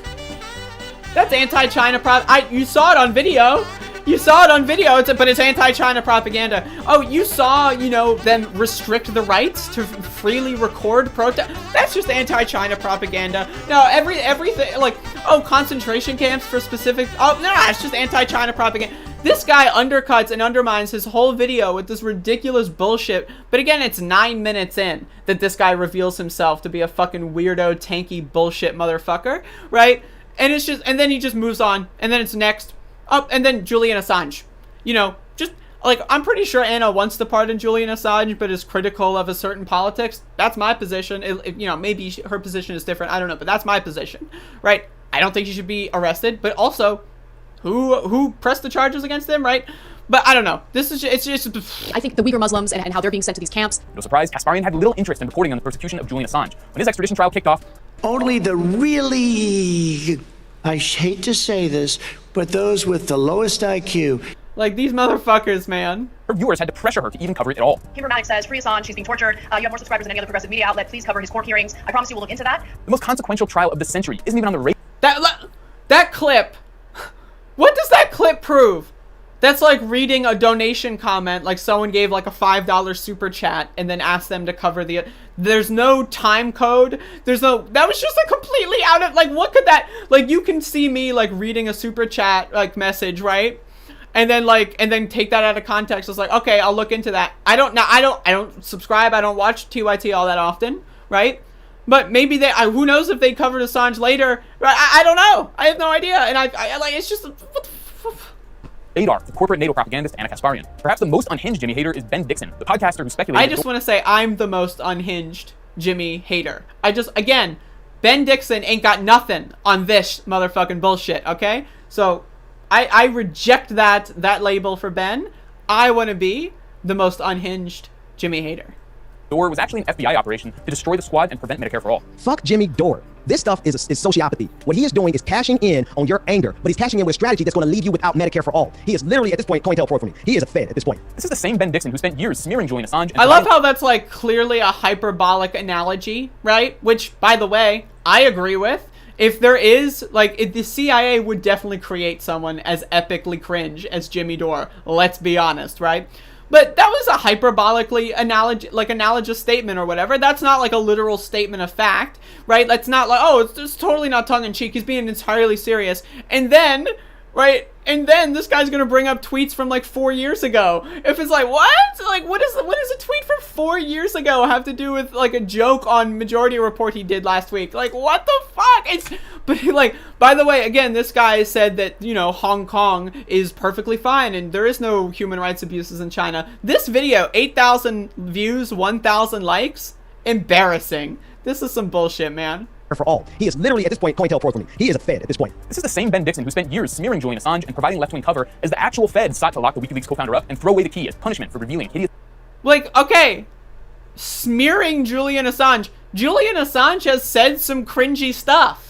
that's anti-China you saw it on video. You saw it on video, but it's anti-China propaganda. Oh, you saw, you know, them restrict the rights to freely record protest. That's just anti-China propaganda. No, everything, like, oh, concentration camps for specific, oh, no, it's just anti-China propaganda. This guy undercuts and undermines his whole video with this ridiculous bullshit. But again, it's 9 minutes in that this guy reveals himself to be a fucking weirdo, tanky bullshit motherfucker, right? And it's just, and then he just moves on, and then it's next. Oh, and then Julian Assange. You know, just, like, I'm pretty sure Anna wants to pardon Julian Assange, but is critical of a certain politics. That's my position. You know, maybe her position is different. I don't know, but that's my position, right? I don't think he should be arrested, but also, who pressed the charges against him, right? But I don't know. This is it's just. I think the Uyghur Muslims and how they're being sent to these camps. No surprise, Kasparian had little interest in reporting on the persecution of Julian Assange. When his extradition trial kicked off, only the really, I hate to say this, but those with the lowest IQ. Like, these motherfuckers, man. Her viewers had to pressure her to even cover it at all. Epigenetics says, free Assange, he's being tortured. You have more subscribers than any other progressive media outlet. Please cover his court hearings. I promise you we'll look into that. The most consequential trial of the century isn't even on the radar. That clip. What does that clip prove? That's like reading a donation comment, like someone gave like a $5 super chat and then asked them to cover the... There's no time code. There's no... That was just a completely out of... Like, what could that... Like, you can see me, like, reading a super chat, like, message, right? And then, like, and then take that out of context. It's like, okay, I'll look into that. I don't subscribe. I don't watch TYT all that often, right? But maybe they... who knows if they covered Assange later? I don't know. I have no idea. And I like, it's just... What the Adar, the corporate NATO propagandist Anna Kasparian. Perhaps the most unhinged Jimmy hater is Ben Dixon, the podcaster who speculated... I just want to say I'm the most unhinged Jimmy hater. Again, Ben Dixon ain't got nothing on this motherfucking bullshit, okay? So, I reject that label for Ben. I want to be the most unhinged Jimmy hater. Dore was actually an FBI operation to destroy the squad and prevent Medicare for all. Fuck Jimmy Dore. This stuff is sociopathy. What he is doing is cashing in on your anger, but he's cashing in with a strategy that's going to leave you without Medicare for all. He is literally, at this point, COINTELPRO for me. He is a Fed at this point. This is the same Ben Dixon who spent years smearing Julian Assange. I love how that's like clearly a hyperbolic analogy, right? Which, by the way, I agree with. If there is, like, the CIA would definitely create someone as epically cringe as Jimmy Dore. Let's be honest, right? But that was a hyperbolically analogous statement or whatever. That's not like a literal statement of fact, right? That's not like, oh, it's totally not tongue-in-cheek. He's being entirely serious. And then, right, and then this guy's going to bring up tweets from like 4 years ago. If it's like, what? Like, what is a tweet from 4 years ago have to do with like a joke on Majority Report he did last week? Like, what the fuck? But like, by the way, again, this guy said that, you know, Hong Kong is perfectly fine and there is no human rights abuses in China. This video, 8,000 views, 1,000 likes. Embarrassing. This is some bullshit, man. For all. He is literally, at this point, COINTELPRO for me. He is a Fed at this point. This is the same Ben Dixon who spent years smearing Julian Assange and providing left-wing cover as the actual Fed sought to lock the WikiLeaks co-founder up and throw away the key as punishment for revealing hideous... Like, okay, smearing Julian Assange. Julian Assange has said some cringy stuff.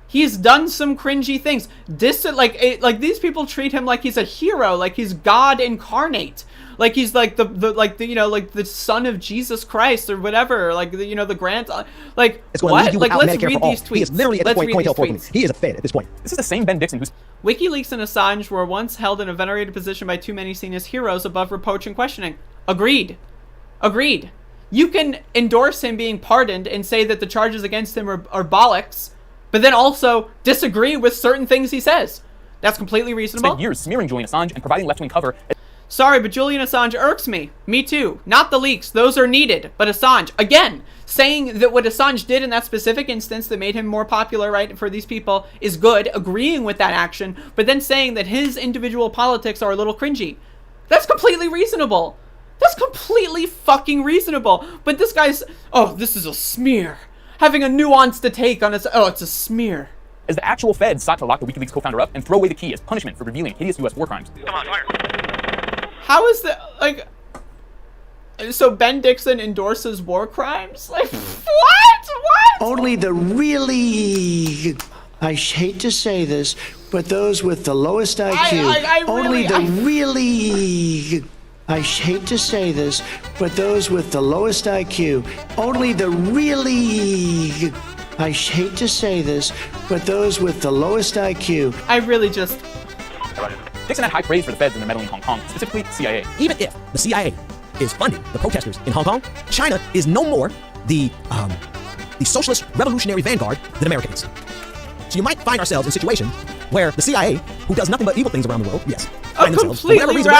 He's done some cringy things. Like these people treat him like he's a hero, like he's God incarnate. Like he's like the son of Jesus Christ or whatever. Like the grand, like what? Like let's read these tweets. He is literally at this point COINTELPRO for me. He is a Fed at this point. This is the same Ben Dixon who's... WikiLeaks and Assange were once held in a venerated position by too many seen as heroes above reproach and questioning. Agreed. You can endorse him being pardoned and say that the charges against him are bollocks, but then also disagree with certain things he says. That's completely reasonable. Spent years smearing Julian Assange and providing left-wing cover. Sorry, but Julian Assange irks me. Me too. Not the leaks. Those are needed. But Assange, again, saying that what Assange did in that specific instance that made him more popular, right, for these people is good, agreeing with that action, but then saying that his individual politics are a little cringy. That's completely reasonable. That's completely fucking reasonable. But this guy's, oh, this is a smear. Having a nuanced take on it's a smear. As the actual Fed sought to lock the WikiLeaks co-founder up and throw away the key as punishment for revealing hideous U.S. war crimes. Come on, fire. How is that, like... So Ben Dixon endorses war crimes? Like, what? Only the really... I hate to say this, but those with the lowest IQ... I hate to say this, but those with the lowest IQ, only the really... I hate to say this, but those with the lowest IQ... I really just... Dixon had high praise for the feds and their meddling in Hong Kong, specifically CIA. Even if the CIA is funding the protesters in Hong Kong, China is no more the socialist revolutionary vanguard that America is. So you might find ourselves in situations where the CIA, who does nothing but evil things around the world, yes, find themselves, for whatever reason,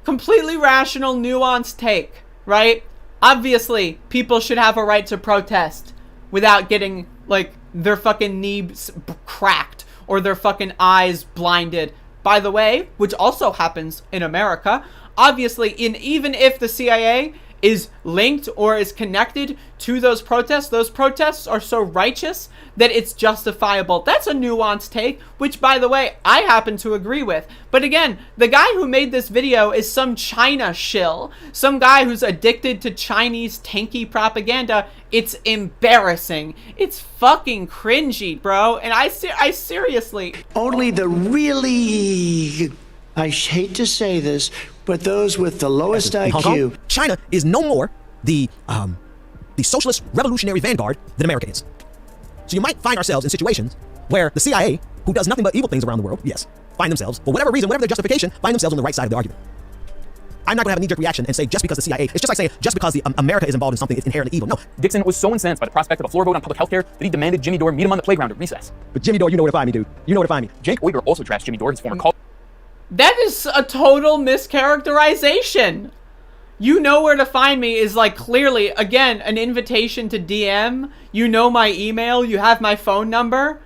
completely rational, nuanced take, right? Obviously, people should have a right to protest without getting, like, their fucking knees cracked or their fucking eyes blinded. By the way, which also happens in America, obviously, even if the CIA is linked or is connected to those protests are so righteous that it's justifiable. That's a nuanced take, which, by the way, I happen to agree with. But again, the guy who made this video is some China shill, some guy who's addicted to Chinese tanky propaganda. It's embarrassing. It's fucking cringy, bro. And I seriously... Only the really... I hate to say this, but those with the lowest IQ... China is no more the socialist revolutionary vanguard that America is. So you might find ourselves in situations where the CIA, who does nothing but evil things around the world, yes, find themselves, for whatever reason, whatever their justification, find themselves on the right side of the argument. I'm not going to have a knee-jerk reaction and say just because the CIA, it's just like saying just because America is involved in something, it's inherently evil. No. Dixon was so incensed by the prospect of a floor vote on public health care that he demanded Jimmy Dore meet him on the playground at recess. But Jimmy Dore, you know where to find me, dude. You know where to find me. Cenk Uygur also trashed Jimmy Dore, his former colleague. That is a total mischaracterization. You know where to find me is, like, clearly, again, an invitation to DM. You know my email. You have my phone number.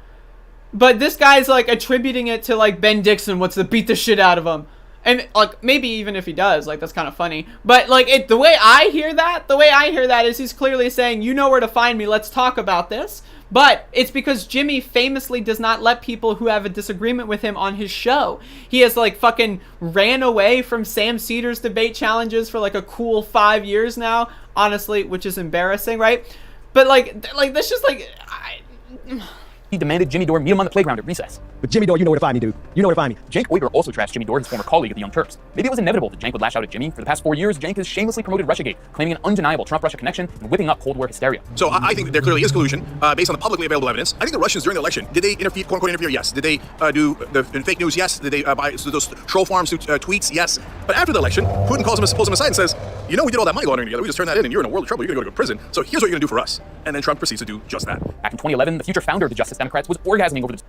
But this guy's, like, attributing it to, like, Ben Dixon wants to beat the shit out of him. And, like, maybe even if he does, like, that's kind of funny. But, like, the way I hear that is he's clearly saying, you know where to find me. Let's talk about this. But it's because Jimmy famously does not let people who have a disagreement with him on his show. He has, like, fucking ran away from Sam Cedars debate challenges for, like, a cool 5 years now, honestly, which is embarrassing, right? But, like, that's just, like... He demanded Jimmy Dore meet him on the playground at recess. But Jimmy Dore, you know where to find me, dude. You know where to find me. Cenk Uygur also trashed Jimmy Dore, his former colleague at the Young Turks. Maybe it was inevitable that Cenk would lash out at Jimmy. For the past 4 years, Cenk has shamelessly promoted Russiagate, claiming an undeniable Trump-Russia connection and whipping up Cold War hysteria. So I think there clearly is collusion based on the publicly available evidence. I think the Russians during the election, did they interfere, quote-unquote interfere? Yes. Did they do the fake news? Yes. Did they buy those troll farms tweets? Yes. But after the election, Putin pulls him aside and says, you know, we did all that money laundering together. We just turned that in and you're in a world of trouble. You're going to go to prison. So here's what you're going to do for us. And then Trump proceeds to do just that. Back in 2011, the future founder of the Justice Democrats was orgasming over the...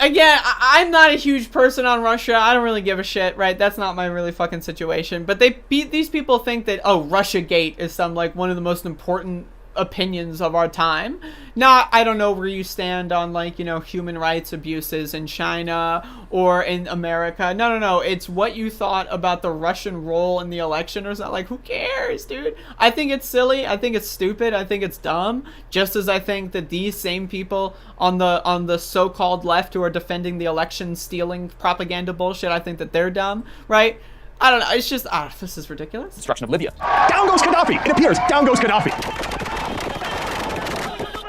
Again, I'm not a huge person on Russia. I don't really give a shit, right? That's not my really fucking situation. But these people think that, oh, Russiagate is like one of the most important opinions of our time. Now, I don't know where you stand on, like, you know, human rights abuses in China or in America. No. It's what you thought about the Russian role in the election or something. Like, who cares, dude? I think it's silly. I think it's stupid. I think it's dumb. Just as I think that these same people on the so-called left who are defending the election stealing propaganda bullshit, I think that they're dumb, right? I don't know. It's just, this is ridiculous. Destruction of Libya. Down goes Gaddafi. It appears. Down goes Gaddafi.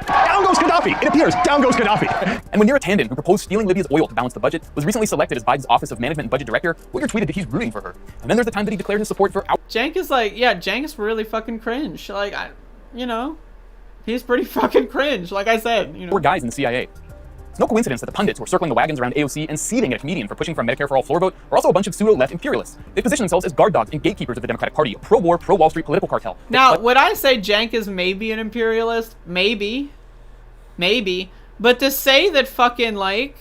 Down goes Gaddafi. It appears. Down goes Gaddafi. And when Neera Tanden, who proposed stealing Libya's oil to balance the budget, was recently selected as Biden's Office of Management and Budget Director, Uygur tweeted that he's rooting for her. And then there's the time that he declared his support for... Cenk is like, yeah, Cenk is really fucking cringe. Like, you know, he's pretty fucking cringe, like I said. You know. 4 guys in the CIA. It's no coincidence that the pundits who are circling the wagons around AOC and seething at a comedian for pushing for a Medicare for all floor vote are also a bunch of pseudo-left imperialists. They position themselves as guard dogs and gatekeepers of the Democratic Party, a pro-war, pro-Wall Street political cartel. Now, would I say Cenk is maybe an imperialist? Maybe. But to say that fucking, like,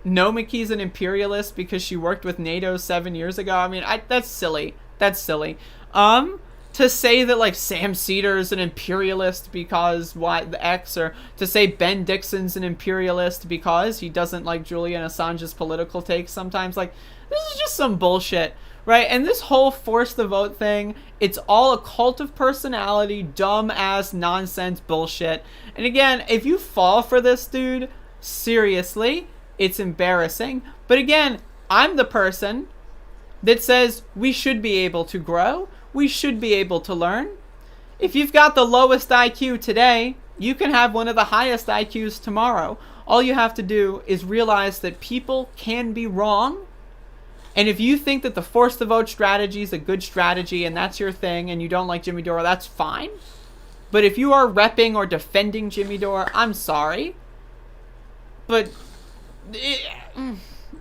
Nomiki's an imperialist because she worked with NATO 7 years ago, I mean, that's silly. That's silly. To say that, like, Sam Cedars is an imperialist because the X, or to say Ben Dixon's an imperialist because he doesn't like Julian Assange's political takes sometimes, like, this is just some bullshit, right? And this whole force the vote thing, it's all a cult of personality, dumb-ass nonsense bullshit. And again, if you fall for this, dude, seriously, it's embarrassing. But again, I'm the person that says we should be able to grow. We should be able to learn. If you've got the lowest IQ today, you can have one of the highest IQs tomorrow. All you have to do is realize that people can be wrong. And if you think that the force the vote strategy is a good strategy and that's your thing and you don't like Jimmy Dore, that's fine. But if you are repping or defending Jimmy Dore, I'm sorry. But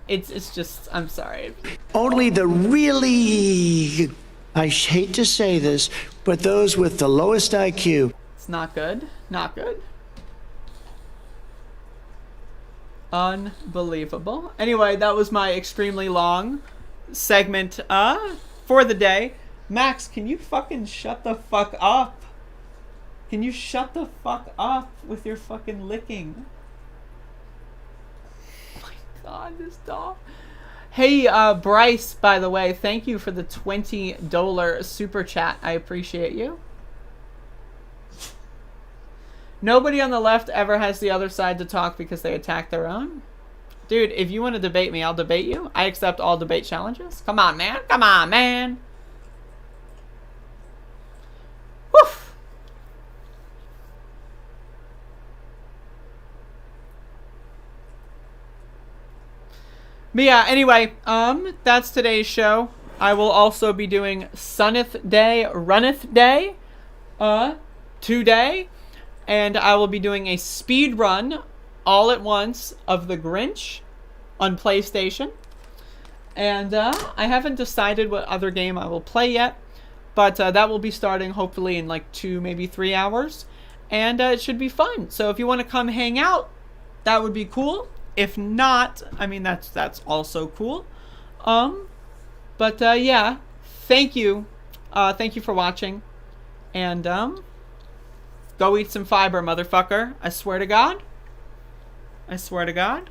It's just, I'm sorry. Only the really, I hate to say this, but those with the lowest IQ. It's not good. Not good. Unbelievable. Anyway, that was my extremely long segment for the day. Max, can you fucking shut the fuck up? Can you shut the fuck up with your fucking licking? Oh my god, this dog. Hey, Bryce, by the way, thank you for the $20 super chat. I appreciate you. Nobody on the left ever has the other side to talk because they attack their own. Dude, if you want to debate me, I'll debate you. I accept all debate challenges. Come on, man. Come on, man. Woof. But yeah, anyway, that's today's show. I will also be doing Sunneth Day, Runneth Day, today. And I will be doing a speed run all at once of The Grinch on PlayStation. And I haven't decided what other game I will play yet. But that will be starting hopefully in like 2, maybe 3 hours. And it should be fun. So if you want to come hang out, that would be cool. If not, I mean, that's also cool. But yeah, thank you. Thank you for watching. And go eat some fiber, motherfucker. I swear to God. I swear to God.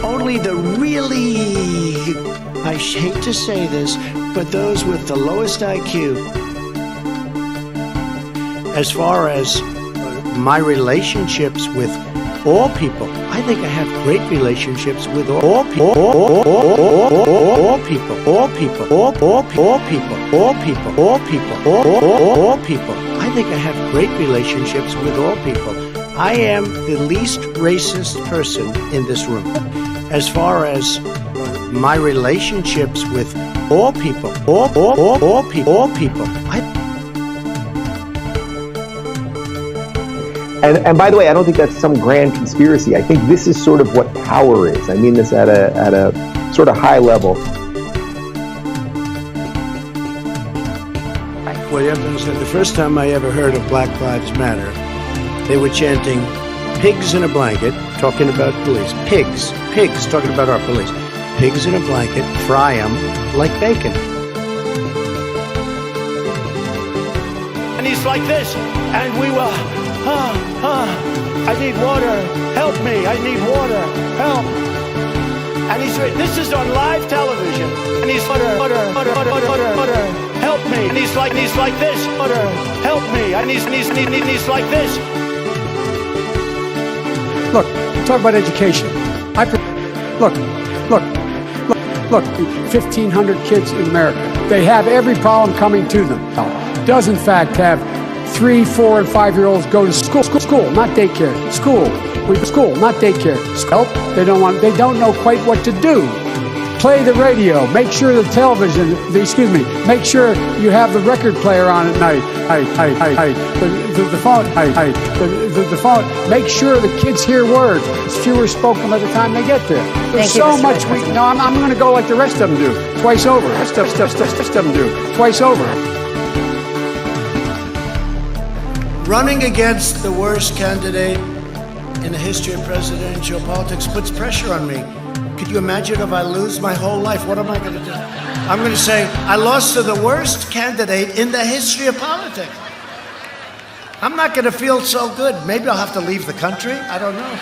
Only the really, I hate to say this, but those with the lowest IQ. As far as my relationships with all people, I think I have great relationships with all people, all people, all people, all people, all people, all people, all people. I think I have great relationships with all people. I am the least racist person in this room. As far as my relationships with all people, all people, And by the way, I don't think that's some grand conspiracy. I think this is sort of what power is. I mean this at a sort of high level. Well, you have to understand, the first time I ever heard of Black Lives Matter, they were chanting pigs in a blanket, talking about police. Pigs, talking about our police. Pigs in a blanket, fry them like bacon. And he's like this, and we will, I need water, help me, I need water, help. And this is on live television, and he's water, help me. And he's like this, water, help me. And he's like this. Look, talk about education. Look, 1,500 kids in America. They have every problem coming to them. Does in fact have 3, 4, and 5-year-olds go to school, not daycare. School, not daycare. Help. They don't know quite what to do. Play the radio. Make sure the television. Make sure you have the record player on at night. The phone. The phone. Make sure the kids hear words. It's fewer spoken by the time they get there. There's so much. I'm going to go like the rest of them do. Twice over. Rest of them do. Twice over. Running against the worst candidate in the history of presidential politics puts pressure on me. Could you imagine if I lose my whole life? What am I going to do? I'm going to say, I lost to the worst candidate in the history of politics. I'm not going to feel so good. Maybe I'll have to leave the country. I don't know.